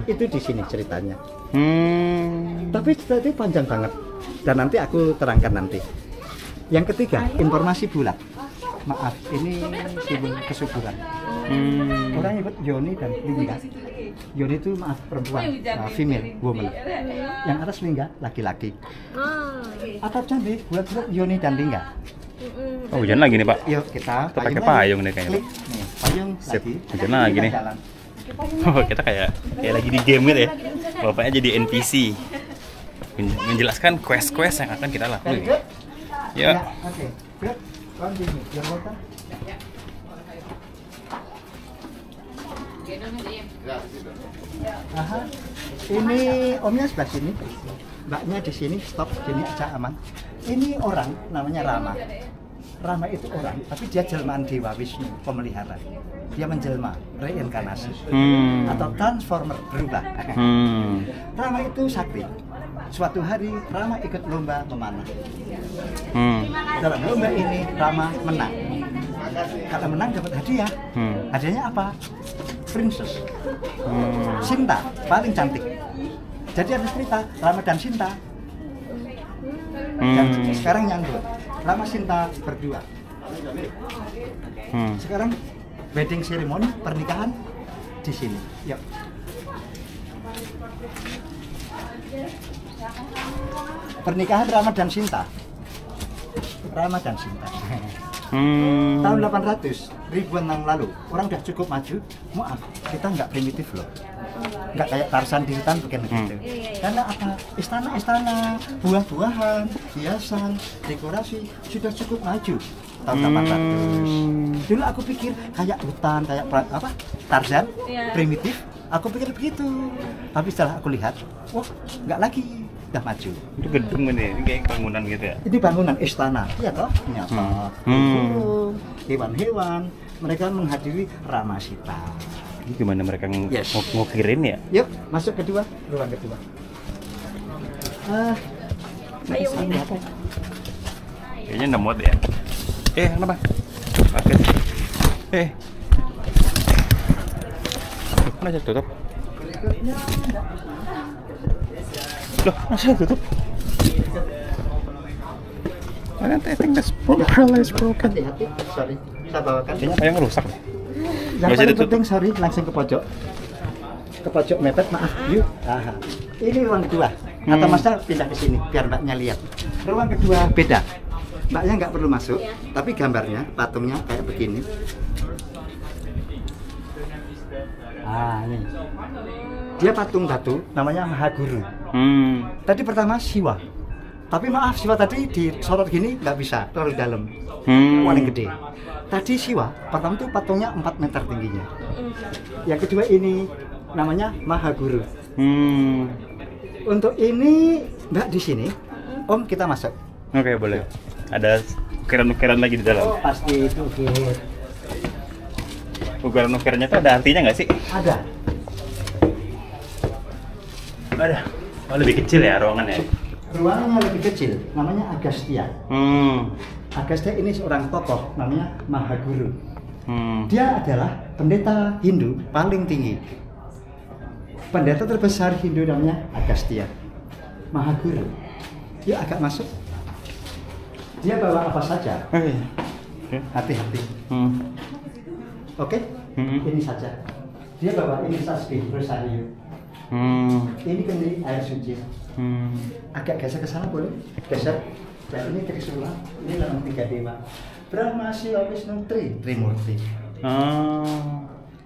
Itu di sini ceritanya. Tapi cerita itu panjang banget. Dan nanti aku terangkan nanti. Yang ketiga, informasi bulat. Maaf, ini simbol kesuburan. Orang nyebut Yoni dan Lingga. Yoni itu maaf perempuan, female, woman. Yang atas Lingga, laki-laki. Atap candi bulat-bulat Yoni dan Lingga. Oh, hujan lagi nih, Pak. Yuk kita pakai payung nih kayaknya. Klik. Nih, payung Sip, lagi. hujan lagi nih. Jalan. Oh, kita kayak lagi di game gitu ya. Bapaknya jadi NPC. Menjelaskan quest-quest yang akan kita lakukan. Very good. Ya. Oke. Good. Continue. You're welcome. Aha. Ini omnya sebelah sini. Mbaknya di sini, stop, sini aja aman. Ini orang namanya Rama. Rama itu orang, tapi dia jelmaan Dewa Wisnu, pemelihara. Dia menjelma, reinkarnasi. Atau transformer, berubah. Rama itu sakti. Suatu hari Rama ikut lomba memanah. Dalam lomba ini Rama menang. Kalau menang dapat hadiah. Hadiahnya apa? Princess. Sinta, paling cantik. Jadi ada cerita Rama dan Sinta. Dan sekarang nyambung. Rama Sinta berdua. Sekarang wedding ceremony, pernikahan di sini. Yuk. Pernikahan Rama dan Sinta. Rama dan Sinta. Tahun 800, ribuan tahun lalu, orang udah cukup maju. Maaf, kita nggak primitif loh. Nggak kayak Tarzan di hutan bukan begitu. Karena apa? Istana-istana, buah-buahan, hiasan, dekorasi sudah cukup maju. Tahun 800. Dulu aku pikir kayak hutan, kayak apa? Tarzan, primitif. Aku pikir begitu. Tapi setelah aku lihat, wah, nggak lagi. Udah maju. Itu gedung ini kayak bangunan gitu ya? Itu bangunan istana, iya toh? Nyata. Burung, hewan-hewan, mereka menghadiri Ramasita. Ini gimana mereka ngokirin ya? Yuk, masuk kedua, ruang kedua. Ayo. Kayaknya nggak muat ya? Kenapa? Oke. Mana saya tutup? Loh, masa tutup? I think this umbrella is broken. Hati-hati, sorry, saya bawakan. Kayaknya payung rusak deh. Yang paling penting, sorry, langsung ke pojok. Ke pojok mepet, maaf, yuk. Aha. Ini ruang kedua. Atau masa pindah ke sini, biar mbaknya lihat. Ruang kedua beda. Mbaknya nggak perlu masuk, tapi gambarnya, patungnya kayak begini. Ini. Dia patung batu, namanya Mahaguru. Tadi pertama Siwa. Tapi maaf, Siwa tadi disorot gini nggak bisa, terlalu dalam. Paling gede. Tadi Siwa, pertama itu patungnya 4 meter tingginya. Yang kedua ini namanya Mahaguru. Untuk ini Mbak di sini, Om kita masuk. Oke, boleh. Ada ukiran-ukiran lagi di dalam. Oh, pasti itu ukir. Ukiran-ukirannya itu ada artinya nggak sih? Ada. Ada. Oh, lebih kecil ya ruangannya? Ruangannya lebih kecil, namanya Agastya. Agastya ini seorang tokoh, namanya Mahaguru. Dia adalah pendeta Hindu paling tinggi. Pendeta terbesar Hindu namanya Agastya. Mahaguru. Dia agak masuk. Dia bawa apa saja. Hati-hati. Oke? Ini saja. Dia bawa ini tasbih rosario. Ini kendi air suci. Agak geser ke sana boleh? Geser. Dan ini Trisula. Ini lambang 3 dewa. Brahma, Shiva, Wisnu, Trimurti.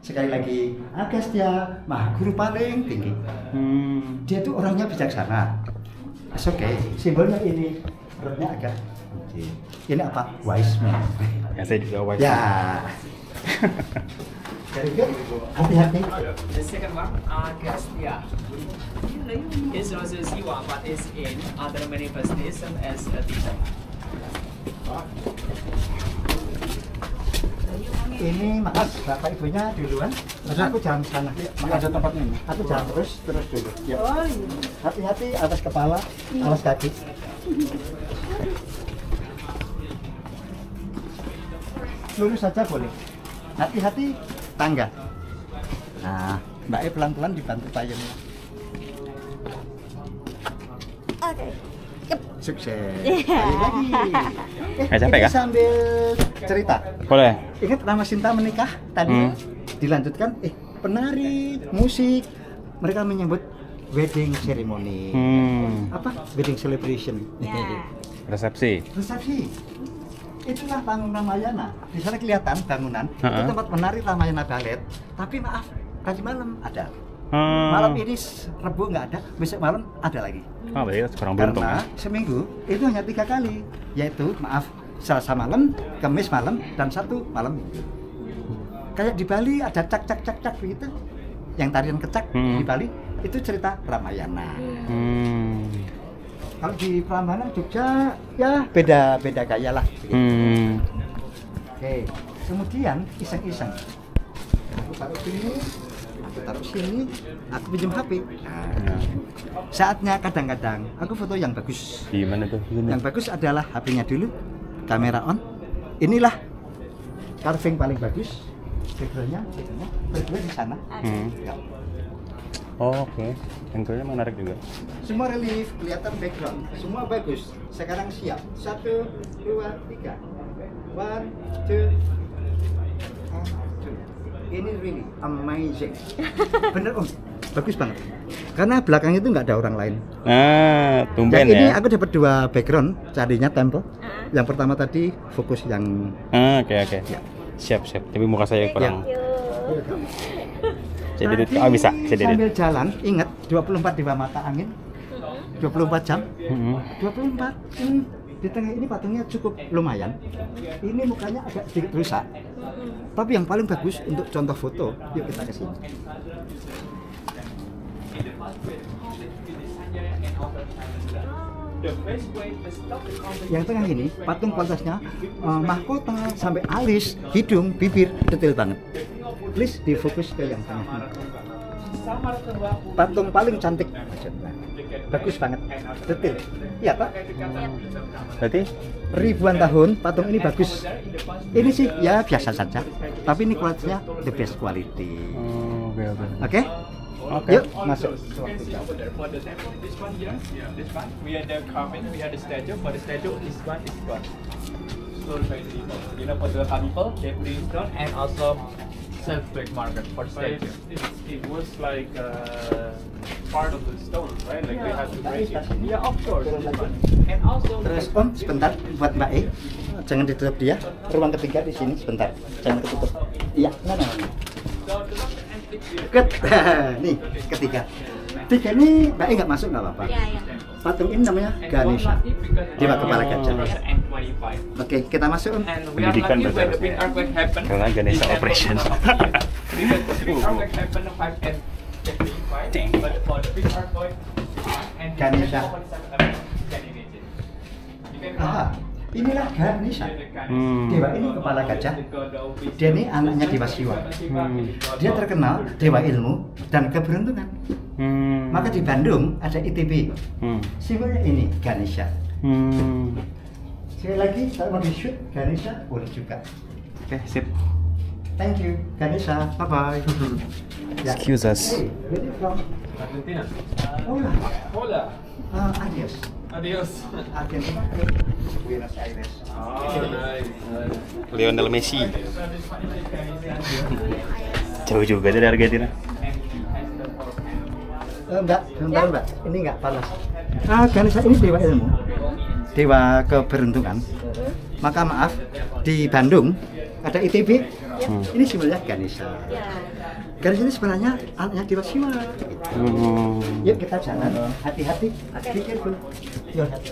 Sekali lagi, Agastya, Mahaguru paling tinggi. Dia tuh orangnya bijaksana. Oke, simbolnya ini perutnya agak gede. Ini apa? Wise man. Ya saya juga wise. Ya. Very good. Hati-hati. The second one, guess, yeah. It's also Siwa, but it's in other manifestation as a demon. Ini maaf, bapak ibunya duluan. Aku jalan sana. Ada tempatnya ini. Aku jalan terus dulu. Ya. Hati-hati atas kepala, alas kaki. Lurus saja boleh. Hati-hati tangga. Nah, Mbak E pelan-pelan dibantu payungnya. Oke. Sukses. Balik lagi. Capek ini kah? sambil cerita. Boleh. Ingat Rama Sinta menikah tadi? Dilanjutkan, penari, musik. Mereka menyebut wedding ceremony. Apa? Wedding celebration. Resepsi. Resepsi. Itulah panggung Ramayana. Di sana kelihatan bangunan. Itu Ha-ha. tempat menari Ramayana Ballet. Tapi maaf, tadi malam ada. Malam ini Rebu nggak ada, besok malam ada lagi. Oh, berarti kurang beruntung. Karena seminggu itu hanya 3 kali, yaitu maaf Selasa malam, Kamis malam, dan Sabtu malam. Kayak di Bali ada cak begitu, yang tarian kecak di Bali itu cerita Ramayana. Kalau di Prambanan Jogja ya beda gaya lah. Begitu. Oke, kemudian iseng-iseng. Aku taruh sini, aku taruh sini, aku pinjam HP. Nah, saatnya kadang-kadang aku foto yang bagus. Gimana tuh? Yang bagus adalah HP-nya dulu, kamera on. Inilah carving paling bagus. Background-nya berdua di sana. Ya. Oh, oke. Angle-nya menarik juga. Semua relief, kelihatan background, semua bagus. Sekarang siap. 1, 2, 3. 1, 2. Ini really amazing. Bener Om, bagus banget. Karena belakangnya itu nggak ada orang lain. Nah, tumben Jadi ini ya. aku dapat 2 background, carinya tempo. Yang pertama tadi fokus yang Oke. Siap. Tapi muka saya kurang. Saya Nanti duduk. Oh, bisa. Saya duduk. sambil jalan, ingat 24 di bawah mata angin. 24 jam. 24. Di tengah ini patungnya cukup lumayan. Ini mukanya agak sedikit rusak. Tapi yang paling bagus untuk contoh foto, yuk kita ke sini. Yang tengah ini patung kualitasnya mahkota sampai alis, hidung, bibir detail banget. Please difokus ke yang tengah ini. Patung paling cantik, bagus banget, detail. Iya Pak. Berarti Ribuan tahun patung ini bagus. Ini sih ya biasa saja, tapi ini kualitasnya the best quality. Oke. Oke. Yuk masuk. For the temple, this one here, this one. We had the carving, we had the statue. For the statue, this one is gone. Sold by the people. You know, for the people, they put it down and also self-black market for the statue. It was like part of the stone, right? Like they had to break it. Yeah, of course. This one. And also, Terus Om, sebentar buat Mbak E. Jangan ditutup dia. Ruang ketiga di sini sebentar. Jangan ketutup. Iya, nah. Good. Nih, ketiga. Tiga ini Mbak E nggak masuk nggak apa-apa. Patung ini namanya Ganesha, Dewa Kepala Gajah. Oke, kita masuk Om. and we are Pendidikan lucky when berarti the big earthquake happened. Karena Ganesha this temple operation. is not because the big earthquake happened in 5 and 55, but for the big earthquake and Ganesha. you can imagine. You can Ah, inilah Ganesha. Hmm. Dewa ini kepala gajah. Dia ini anaknya Dewa Siwa. Dia terkenal dewa ilmu dan keberuntungan. Maka di Bandung ada ITB. Simbolnya ini Ganesha. Sekali lagi kalau mau di shoot Ganesha boleh juga. Oke, sip. Thank you Ganesha. Bye bye. Excuse us. Hey, where you from? Argentina. Hola. Hola. Adios. Adios. Argentina. Buenos Aires. Oh, nice. Lionel Messi. Jauh juga dari Argentina. Mbak, sebentar Mbak. Ini nggak panas. Ganesha ini dewa ilmu, dewa keberuntungan. Maka maaf, di Bandung ada ITB. Ini simbolnya Ganesha. Ganesha ini sebenarnya anaknya Dewa Siwa. Yuk kita jalan, hati-hati, be careful. Your head.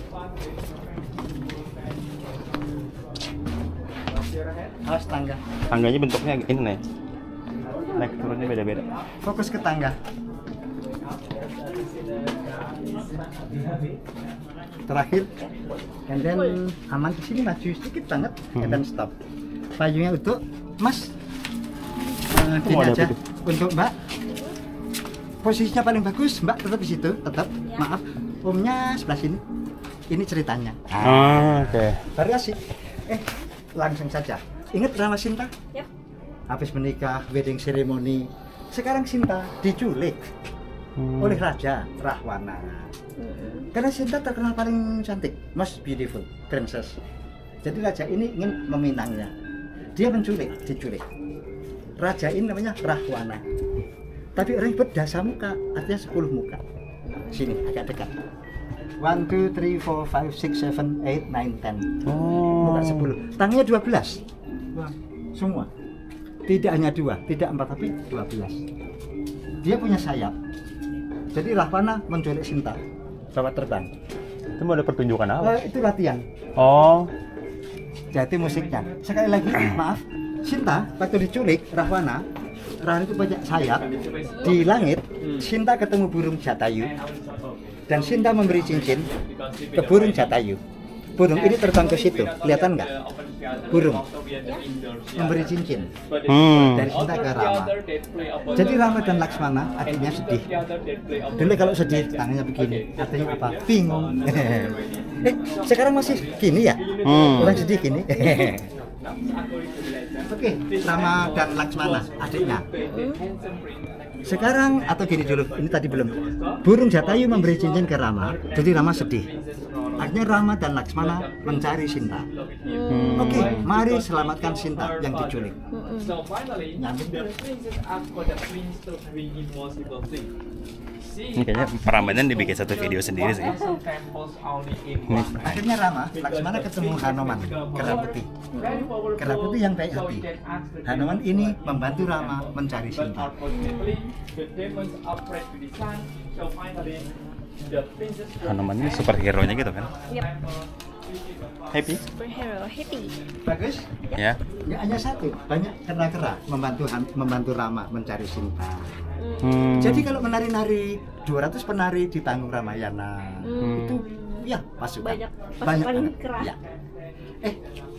Awas tangga. Tangganya bentuknya ini nih. Naik turunnya beda-beda. Fokus ke tangga. Terakhir, and then aman di sini maju sedikit banget, and then stop. Payungnya utuh, Mas. Gini ada aja apa itu? untuk Mbak. Posisinya paling bagus, Mbak tetap di situ, tetap. Maaf, Omnya sebelah sini. Ini ceritanya. Oke. Variasi. Langsung saja. Ingat drama Sinta? Yap. Habis menikah, wedding ceremony. Sekarang Sinta diculik oleh Raja Rahwana. Karena Sinta terkenal paling cantik, most beautiful princess. Jadi raja ini ingin meminangnya. Dia diculik. Raja ini namanya Rahwana. Tapi orang nyebut dasa muka, artinya 10 muka. Sini, agak dekat. 1, 2, 3, 4, 5, 6, 7, 8, 9, 10. Muka 10. Tangannya 12. Semua. Tidak hanya 2, tidak 4, tapi 12. Dia punya sayap. Jadi Rahwana menculik Sinta, bawa terbang. Itu mau ada pertunjukan apa? Itu latihan. Oh. Jadi musiknya. Sekali lagi, maaf. Sinta waktu diculik Rahwana itu banyak sayap. Di langit, Sinta ketemu burung Jatayu. Dan Sinta memberi cincin ke burung Jatayu. Burung ini terbang ke situ. Kelihatan nggak? Burung memberi cincin dari Sinta ke Rama. Jadi Rama dan Laksmana artinya sedih. Dulu kalau sedih tangannya begini, artinya apa? Bingung. Sekarang masih gini ya? Orang sedih gini. Oke, Rama dan Laksmana adiknya. Sekarang atau gini dulu, ini tadi belum. Burung Jatayu memberi cincin ke Rama, jadi Rama sedih. Akhirnya Rama dan Laksmana mencari Sinta. Oke, mari selamatkan Sinta yang diculik. Ini kayaknya Prambanan dibikin satu video sendiri sih. Akhirnya Rama, Laksmana ketemu Hanuman, kera putih. Kera putih yang baik hati. Hanuman ini membantu Rama mencari Sinta. Hanuman ini superhero-nya gitu kan? Yap. Happy? Superhero happy. Bagus? Ya. Ya hanya satu, banyak kera-kera membantu Rama mencari Sinta. Jadi kalau menari-nari 200 penari di panggung Ramayana itu ya pasukan. Banyak banget. kera. Ya.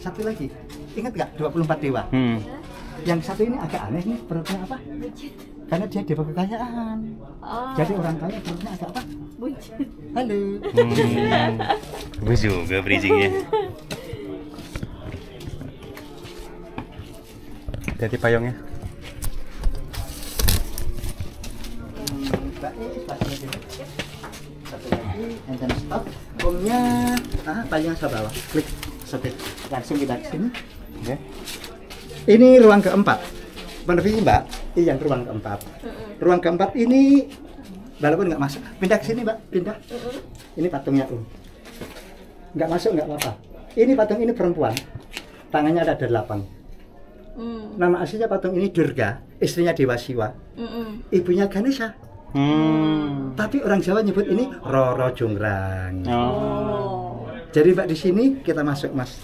Satu lagi, ingat nggak 24 dewa? Yang satu ini agak aneh nih, perutnya apa? Karena dia dewa kekayaan. Jadi orang kaya perutnya agak apa? Buncit. Halo. Bagus juga bridgingnya. Jadi payungnya. Satu lagi, and then stop. Omnya, payungnya saya bawa. Klik, setir. Langsung kita ke sini. Oke. Ini ruang keempat. Menurut Mbak, yang ruang keempat. Ruang keempat ini, walaupun nggak masuk, pindah ke sini Mbak, pindah. Ini patungnya nggak masuk nggak apa-apa. Ini patung ini perempuan, tangannya ada 8. Nama aslinya patung ini Durga, istrinya Dewa Siwa, ibunya Ganesha. Tapi orang Jawa nyebut ini Roro Jonggrang. Jadi Mbak di sini kita masuk Mas.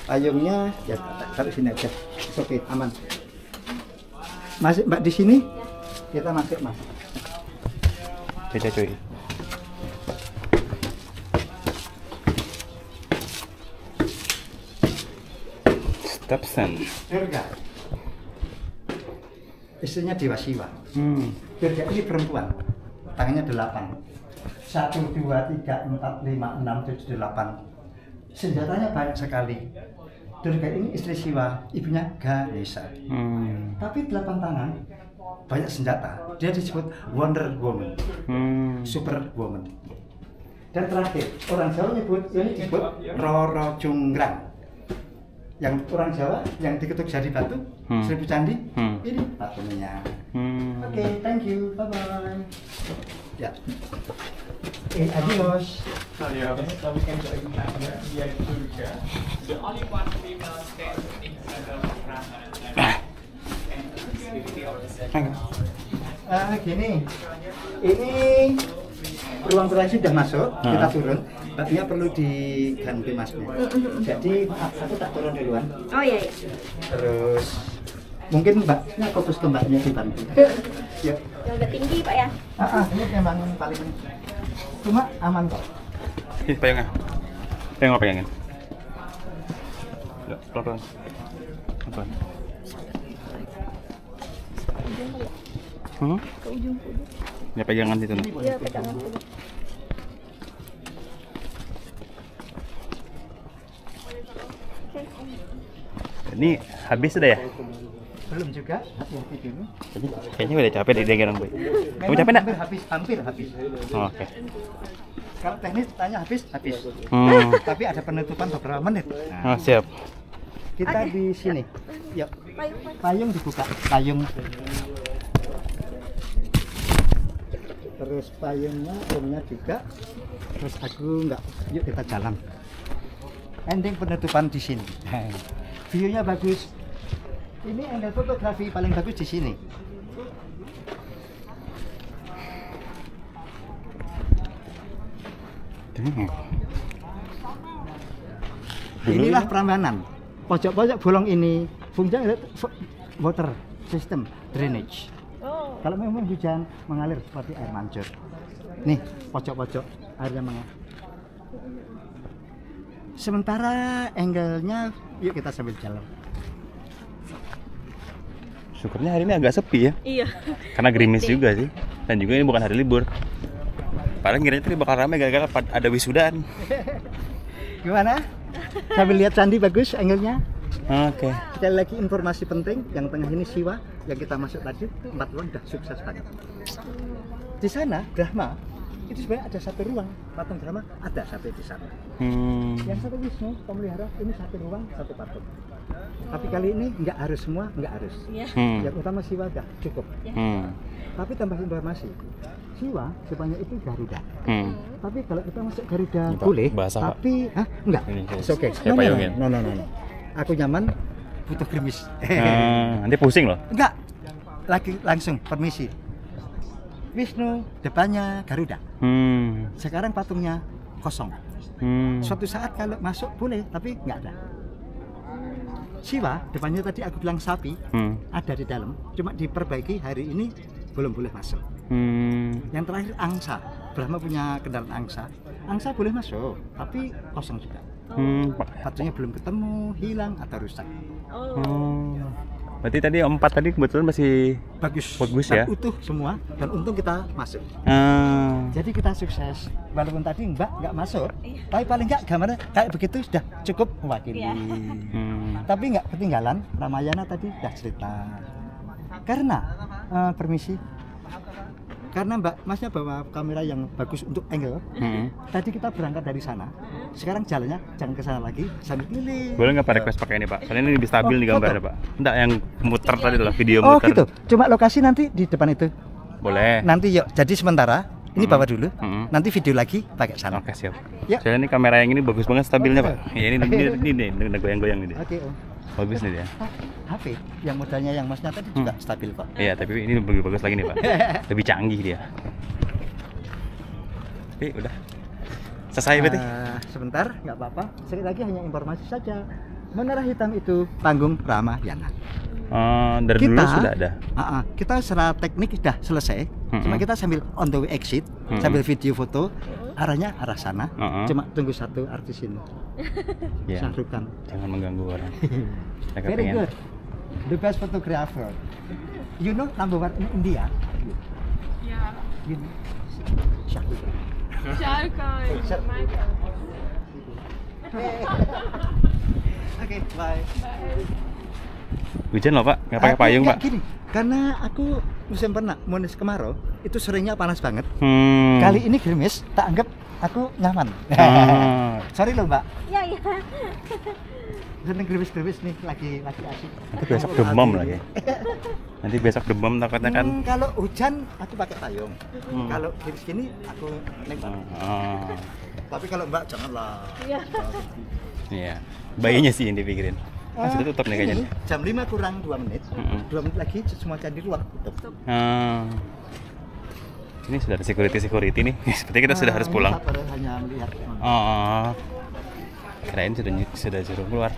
Payungnya ya taruh sini aja. Oke, aman. Masuk Mbak di sini. Kita masuk Mas. Beda cuy. Stepson. Durga. Istrinya Dewa Siwa. Durga ini perempuan. Tangannya 8. 1, 2, 3, 4, 5, 6, 7, 8. Senjatanya banyak sekali. Durga ini istri Siwa, ibunya Ganesha. Tapi 8 tangan, banyak senjata. Dia disebut Wonder Woman, Super Woman. Dan terakhir, orang Jawa nyebut ini disebut Roro Jonggrang. Yang orang Jawa yang diketuk jadi batu, 1000 candi, ini patungnya. Oke, thank you, bye bye. Ya. Adios. So we can show you here Durga. The only one female stands inside the Brahman and the spirit of the Gini, ini ruang toilet sudah masuk, kita turun. Mbaknya perlu diganti masnya. Jadi aku tak turun duluan. Oh iya. Terus mungkin mbaknya fokus ke mbaknya dibantu. Ya. Yang udah tinggi Pak ya. Ini memang paling cuma aman kok. Ini payungnya. Payung apa pegangin? Ya, pelan-pelan. Pelan. Ke ujung. Ya pegangan situ. Iya, pegangan sini. Ini habis sudah ya? Belum juga, hati-hati dulu. Kayaknya udah capek deh dia gerang, Boy. Kamu capek enggak? Hampir habis. Oh, oke. Kalau teknis tanya habis. Tapi ada penutupan beberapa menit. Oh, siap. Kita di sini. Yuk. Payung dibuka. Payung. Terus payungnya, umnya juga. Terus aku enggak. Yuk kita jalan. Ending penutupan di sini. View-nya bagus. Ini angle fotografi paling bagus di sini. Inilah Prambanan. Pojok-pojok bolong ini fungsinya water system drainage. Oh. Kalau memang hujan mengalir seperti air mancur. Nih, pojok-pojok airnya mengalir. Sementara angle-nya, yuk kita sambil jalan. Syukurnya hari ini agak sepi ya. Iya. Karena gerimis juga sih. Dan juga ini bukan hari libur. Padahal kiranya tadi bakal ramai gara-gara ada wisudaan. Gimana? Sambil lihat candi bagus angle-nya. Oke. Sekali lagi informasi penting, yang tengah ini Siwa, yang kita masuk tadi, 4 ruang udah sukses banget. Di sana, Brahma, itu sebenarnya ada 1 ruang, patung Brahma ada 1 di sana. Yang 1 Wisnu, pemelihara, ini 1 ruang, 1 patung. Tapi kali ini nggak harus semua, nggak harus. Yang utama Siwa udah cukup. Tapi tambah informasi, Siwa sebanyak itu Garuda. Tapi kalau kita masuk Garuda Ini, Pak, boleh, bahasa, Pak. tapi enggak. Ini, It's okay. saya payungin. No. Aku nyaman, butuh gerimis. Nanti pusing loh. Enggak. Lagi langsung permisi. Wisnu depannya Garuda. Sekarang patungnya kosong. Suatu saat kalau masuk boleh, tapi nggak ada. Siwa depannya tadi aku bilang sapi ada di dalam, cuma diperbaiki hari ini belum boleh masuk. Yang terakhir angsa, Brahma punya kendaraan angsa. Angsa boleh masuk, tapi kosong juga. Patungnya belum ketemu, hilang atau rusak. Berarti tadi 4 tadi kebetulan masih Bagus ya. dan utuh semua, dan untung kita masuk. Jadi kita sukses. Walaupun tadi Mbak nggak masuk, tapi paling nggak gambarnya kayak begitu sudah cukup mewakili. Tapi nggak ketinggalan, Ramayana tadi sudah cerita. Karena permisi, karena Mbak Masnya bawa kamera yang bagus untuk angle. Tadi kita berangkat dari sana, sekarang jalannya jangan ke sana lagi, sambil keliling. Boleh nggak Pak request pakai ini Pak? Soalnya ini lebih stabil nih gambarnya Pak. Enggak yang muter tadi lah, video Oh muter. gitu, cuma lokasi nanti di depan itu. Boleh. Nanti yuk, jadi sementara ini bawa dulu, nanti video lagi pakai sana. Oke siap. Ya. Soalnya ini kamera yang ini bagus banget stabilnya Pak. Ya ini goyang-goyang nih dia. Oke. Bagus nih dia. HP yang modelnya yang Masnya tadi juga stabil kok. Iya, tapi ini lebih bagus lagi nih Pak. Lebih canggih dia. Tapi udah selesai berarti. Sebentar, nggak apa-apa. Sekali lagi hanya informasi saja. Menara hitam itu panggung Ramayana. Dari dulu sudah ada. Kita secara teknik sudah selesai. Cuma kita sambil on the way exit, sambil video foto, arahnya arah sana. Cuma tunggu 1 artis ini. Ya. Syahrukan. Jangan mengganggu orang. Mereka Very pengen. good. The best photographer. You know number 1 in India? Yeah. You know? Syahrukan. Shahrukh Michael. Oke, bye. Hujan loh Pak, nggak pakai payung Enggak, Pak. gini, karena aku musim pernah musim kemarau itu seringnya panas banget. Hmm. Kali ini gerimis, tak anggap aku nyaman. Sorry loh Mbak, Iya. sering gerimis-gerimis nih lagi asik. Nanti besok demam lagi. Nanti besok demam takutnya kan. Kalau hujan aku pakai payung. Kalau gerimis gini aku nikmat. Tapi kalau Mbak janganlah. Iya. Bayinya sih yang dipikirin. Sudah tutup nih kayaknya. Ini jam 5 kurang 2 menit. 2 menit lagi semua candi luar tutup. Ini sudah ada security nih. Sepertinya kita sudah harus pulang. Hanya melihat. Oh, kirain sudah suruh keluar.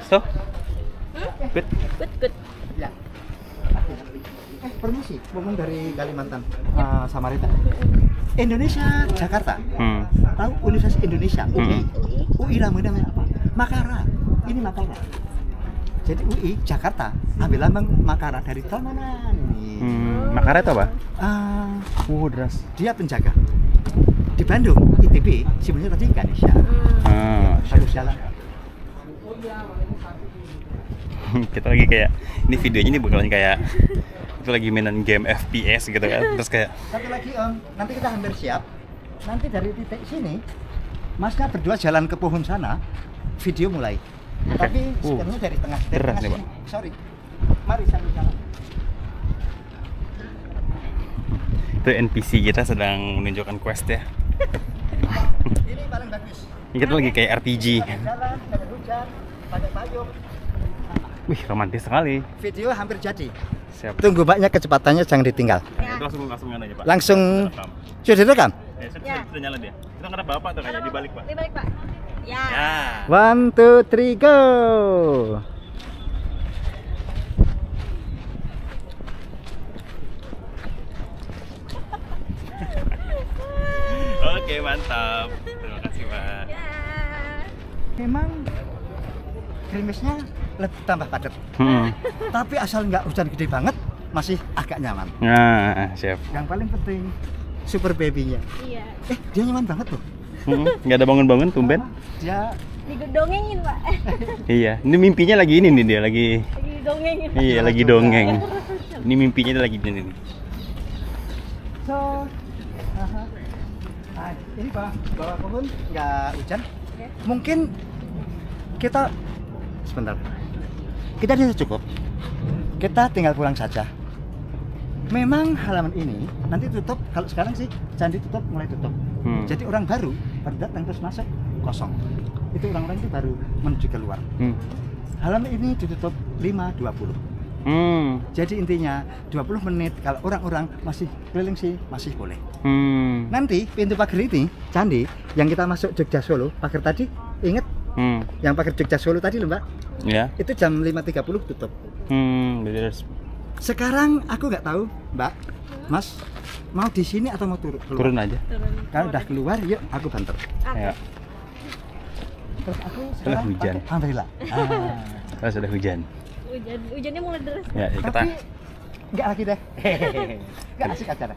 So, good. Good. Ya. Permisi, ngomong dari Kalimantan, Samarinda. Indonesia, Jakarta. Tahu Universitas Indonesia, UI. UI namanya apa? Makara. Ini Makara. Jadi UI Jakarta ambil lambang Makara dari Tamanan. Makara itu apa? Deras. Dia penjaga. Di Bandung, ITB, sebenarnya tadi Indonesia. Harus jalan. Kita lagi kayak, ini videonya ini bakalan kayak itu lagi mainan game FPS gitu kan. Terus kayak Satu lagi Om, nanti kita hampir siap. Nanti dari titik sini, Masnya berdua jalan ke pohon sana, video mulai. Tapi sekarang dari tengah Deras nih, sini. Sorry. Mari sambil jalan. itu NPC kita sedang menunjukkan quest ya. Ini paling bagus. Ini kita lagi kayak RPG. Jalan, ada hujan, pakai payung. Wih, romantis sekali. Video hampir jadi. Siap. Tunggu Mbaknya, kecepatannya jangan ditinggal. Itu langsung aja, Pak. Langsung Rekam. sudah direkam? Sudah nyala dia. Itu kan ada Bapak tuh kayaknya di balik, Pak. Di balik, Pak. Ya. Ya. 1, 2, 3, go. Oke, mantap. Terima kasih, Pak. Ya. Memang gerimisnya lebih tambah padat. Tapi asal nggak hujan gede banget, masih agak nyaman. Nah, siap. Yang paling penting super baby-nya. Iya. Dia nyaman banget loh. Nggak ada bangun-bangun, tumben. Dia Digedongengin, Pak. Iya, ini mimpinya lagi ini nih dia lagi. Lagi dongengin. Iya, lagi dongeng. Ini mimpinya dia lagi begini nih. so, nah, ini bawah pohon nggak hujan. Mungkin kita sebentar. Kita bisa cukup. Kita tinggal pulang saja. Memang halaman ini nanti tutup. Kalau sekarang sih candi tutup, mulai tutup. Jadi orang baru pada datang terus masuk kosong. Itu orang-orang itu baru menuju keluar. Halaman ini ditutup 5.20. Jadi intinya 20 menit kalau orang-orang masih keliling sih masih boleh. Nanti pintu pagar ini candi yang kita masuk Jogja Solo, pagar tadi inget? Yang pagar Jogja Solo tadi loh Mbak. Ya. Itu jam 5.30 tutup. Jadi harus Sekarang aku nggak tahu Mbak, Mas mau di sini atau mau turun? turun aja. Kalau udah keluar yuk aku banter. Ya. Terus aku Setelah sekarang hujan. pakai umbrella. Kalau sudah hujan. Hujannya mulai deras. Ya, kita Tapi nggak lagi deh. Nggak asik acara.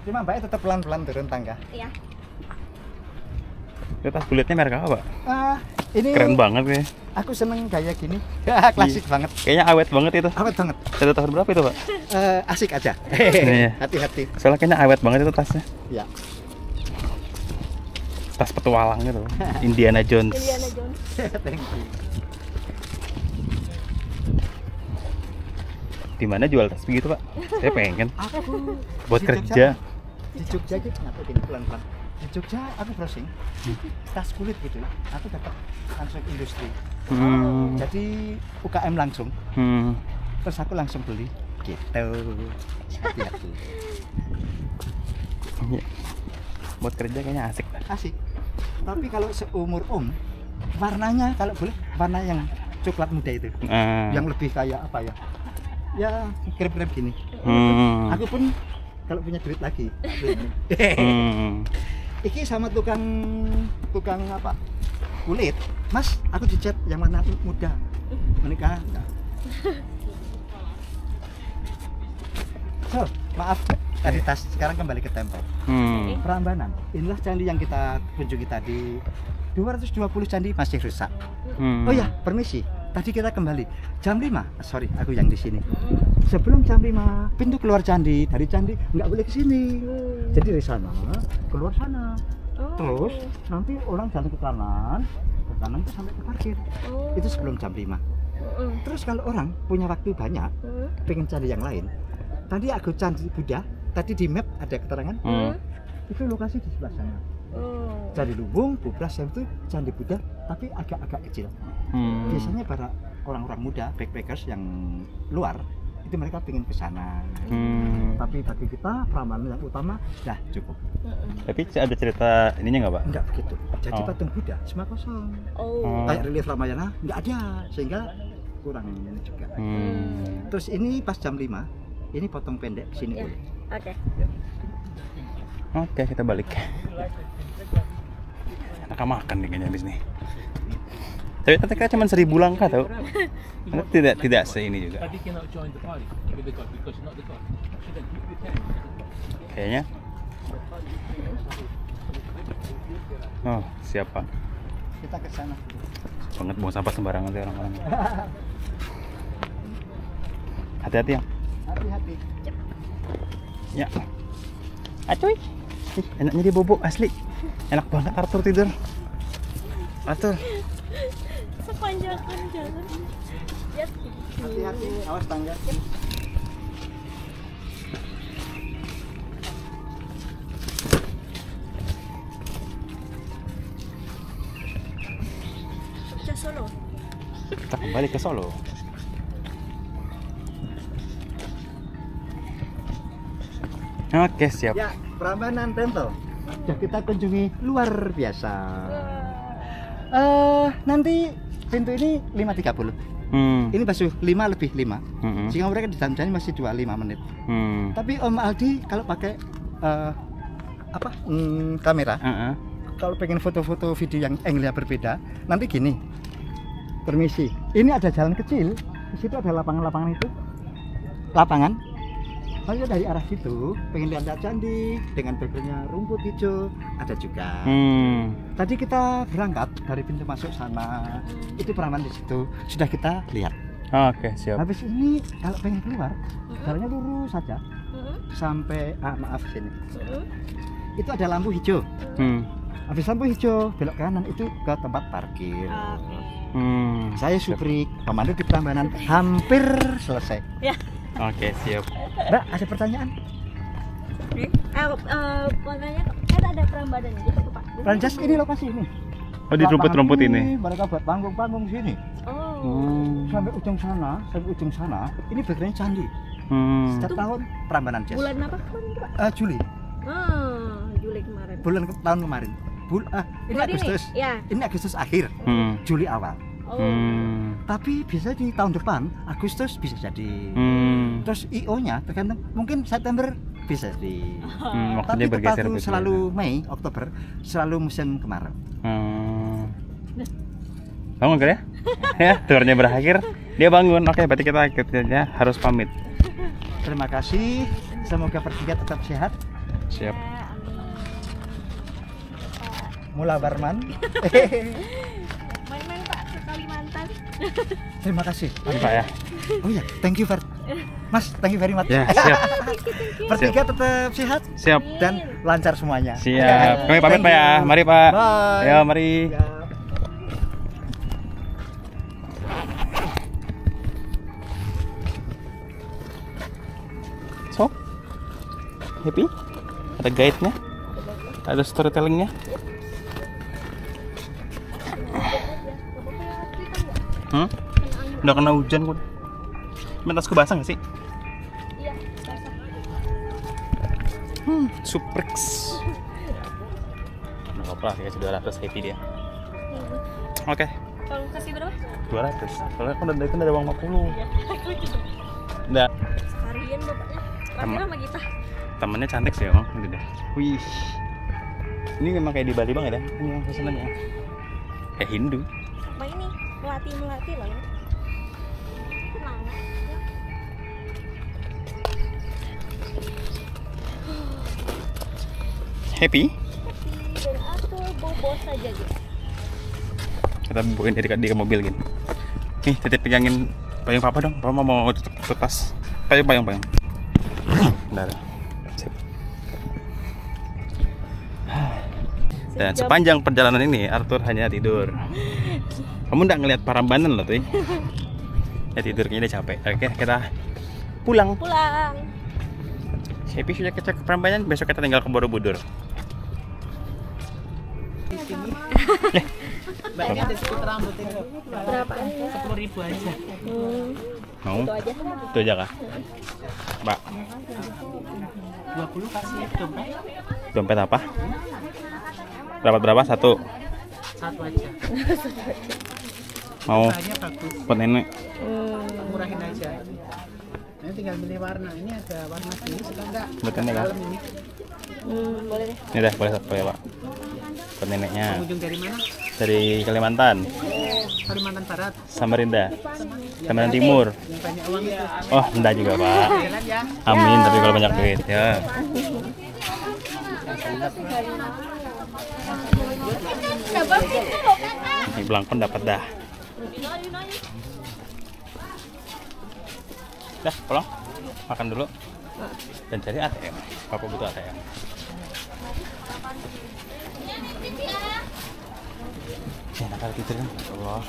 Cuma Mbak tetap pelan-pelan turun tangga. Iya. kita kulitnya merek apa, Pak? Ini Keren banget ya. aku seneng gaya gini. Klasik banget. Kayaknya awet banget itu. Awet banget. Satu tahun berapa itu, Pak? Asik aja. Iya. Hati-hati. Soalnya kayaknya awet banget itu tasnya. Ya. Tas petualang gitu. Indiana Jones. Indiana Jones. Thank you. Di mana jual tas begitu, Pak? Saya pengen. Aku Buat di kerja. Di Jogja gitu ngapain ini pelan-pelan. Di Jogja aku browsing tas kulit gitu. Aku dapat langsung industri. Jadi UKM langsung. Terus aku langsung beli gitu. Hati-hati. Buat kerja kayaknya asik. Asik. Tapi kalau seumur warnanya kalau boleh warna yang coklat muda itu. Yang lebih kayak apa ya? Ya krem-krem gini. Aku pun kalau punya duit lagi. Iki sama tukang apa? Kulit. Mas, aku dicat yang mana muda. Menikah enggak? So, maaf tadi tas, sekarang kembali ke tempel. Prambanan. Inilah candi yang kita kunjungi tadi. 220 candi masih rusak. Oh ya, permisi. Tadi kita kembali jam 5. Sorry, aku yang di sini. Sebelum jam 5 pintu keluar candi, dari candi nggak boleh ke sini. Jadi dari sana keluar sana. Terus nanti orang jalan ke kanan itu sampai ke parkir. Itu sebelum jam 5. Terus kalau orang punya waktu banyak, pengen candi yang lain. Tadi aku candi Buddha, tadi di map ada keterangan. Itu lokasi di sebelah sana. Candi Lumbung, Bubras itu candi Buddha, tapi agak-agak kecil. Biasanya para orang-orang muda, backpackers yang luar itu mereka pengen ke sana. Tapi bagi kita Prambanan yang utama sudah cukup. Tapi ada cerita ininya nggak, Pak? Enggak begitu. Jadi patung Buddha semua kosong. Kayak relief Ramayana nggak ada, sehingga kurang ini juga. Terus ini pas jam 5, ini potong pendek sini boleh. Oke. Oke, kita balik. Enak makan nih kayaknya habis nih. Tapi nanti kan cuma 1000 langkah tau. Tidak seini juga. Kayaknya. Oh, siapa? Kita ke sana. Banget buang sampah sembarangan sih orang-orang. Hati-hati ya. Hati-hati. Ya. Acuy. Ih, enaknya dia bobok asli. Enak banget Arthur tidur. Arthur. Sepanjang jalan. Hati-hati, awas tangga. Ke Solo. Kita kembali ke Solo. Oke, siap. Ya, Prambanan Temple. Sudah kita kunjungi luar biasa. Nanti pintu ini 5.30. Ini masuk 5 lebih 5. Sehingga mereka di dalam masih 25 menit. Tapi Om Aldi kalau pakai kamera, kalau pengen foto-foto video yang angle-nya berbeda, nanti gini. Permisi. Ini ada jalan kecil. Di situ ada lapangan-lapangan itu. Lapangan. Kalau dari arah situ pengen lihat candi dengan backgroundnya rumput hijau ada juga. Tadi kita berangkat dari pintu masuk sana, itu Prambanan di situ sudah kita lihat. Oke, siap. Habis ini kalau pengen keluar jalannya lurus saja sampai maaf sini. Itu ada lampu hijau. Habis lampu hijau belok kanan itu ke tempat parkir. Saya Supri, pemandu di Prambanan hampir selesai. Ya. Oke, siap. Mbak, ada pertanyaan? Makanya kan ada Prambanan gitu Pak. Ranjas ini lokasi ini. Oh, di rumput-rumput ini. Mereka buat panggung-panggung sini. Sampai ujung sana, ini backgroundnya candi. Setiap tahun Prambanan Jazz. Bulan apa kemarin Pak? Juli. Juli kemarin. Tahun kemarin. Ini Bulan Agustus. Ini? Ya. Ini Agustus akhir. Juli awal. Tapi bisa di tahun depan Agustus bisa jadi. Terus IO-nya tergantung, mungkin September bisa di. Tapi bergeser tepat selalu Mei, Oktober, selalu musim kemarau. Bangun kan ya? Ya, turnya berakhir. Dia bangun. Oke, berarti kita akhirnya harus pamit. Terima kasih. Semoga bertiga tetap sehat. Siap. Mula Barman. Main-main Pak ke Kalimantan. Terima kasih. Pak ya. Oh ya, thank you Mas, thank you very much. Ya, siap. Bertiga tetap sehat. Siap. Dan lancar semuanya. Siap. Kami pamit Pak ya. Mari Pak. Bye. Ya, mari. Ya. So, happy? Ada guide-nya? Ada storytelling-nya? Udah kena hujan kok. Mentasku basah nggak sih? Iya, basah. Suprix. Nggak apa-apa, ya sudah 200 happy dia. Oke. Kalau kasih berapa? 200. Soalnya kan dari ada uang 50. Udah. Harian bapaknya. Terakhir sama kita. Temennya cantik sih emang, gitu deh. Wih. Ini memang kayak di Bali banget ya. Ini yang pesanannya. Kayak Hindu. Apa ini? Melati loh ya. Tenang. Happy? Dan aku bobo saja gitu. Kita bukuin di mobil gini. Nih, titip pegangin payung papa dong. Papa mau tutup tas. Payung. Bentar. Sip. Dan sepanjang perjalanan ini Arthur hanya tidur. Kamu nggak ngeliat Prambanan loh tuh. Ya tidur, kayaknya dia capek. Oke, kita pulang. Happy sudah kita ke Prambanan, besok kita tinggal ke Borobudur. Mbaknya ada sekitar rambut ini. Berapaan ya? 10.000 aja. Mau? Itu aja. Itu aja kah? Mbak, 20 kasih dompet. dompet apa? Dapat berapa? Satu. Satu aja. Mau Warnanya bagus. buat nenek. Murahin aja. Ini tinggal milih warna. Ini ada warna biru suka enggak? Buat nenek kah? Dalam ini. Boleh deh. Ini dah boleh satu ya Pak. Buat neneknya. Pengunjung dari mana? Dari Kalimantan, Kalimantan Barat. Samarinda, Kalimantan Timur. Yang banyak uang itu. Oh, enggak juga Pak. Jalan ya. Amin, tapi kalau banyak duit ya. Ini belangkon dapat dah. Dah, pulang. Makan dulu. Dan cari ATM. Bapak butuh ATM. Ya, nakal gitu kan. Allah.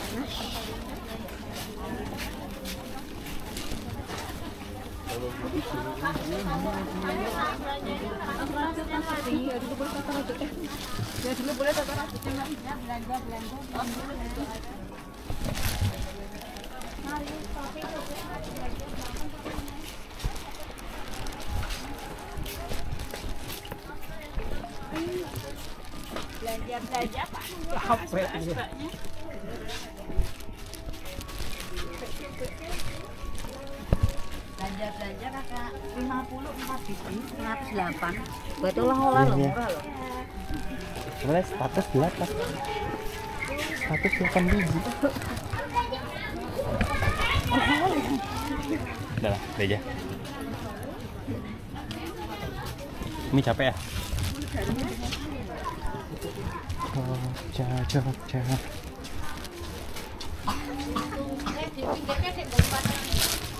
Belanja kakak 54 biji 108 buat olah-olah loh, murah loh. Sebenarnya status 8. Status 8 biji. Udah lah, udah aja. Ini capek ya? Jogja.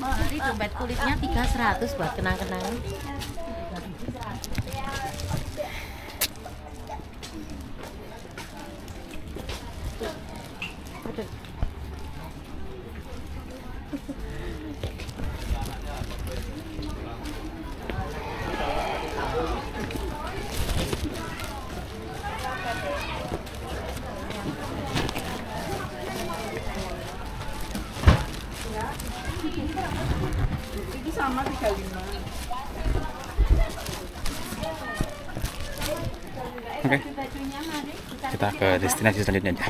Jadi dompet kulitnya 300 buat kenang-kenangan. Oke. Kita ke destinasi selanjutnya aja.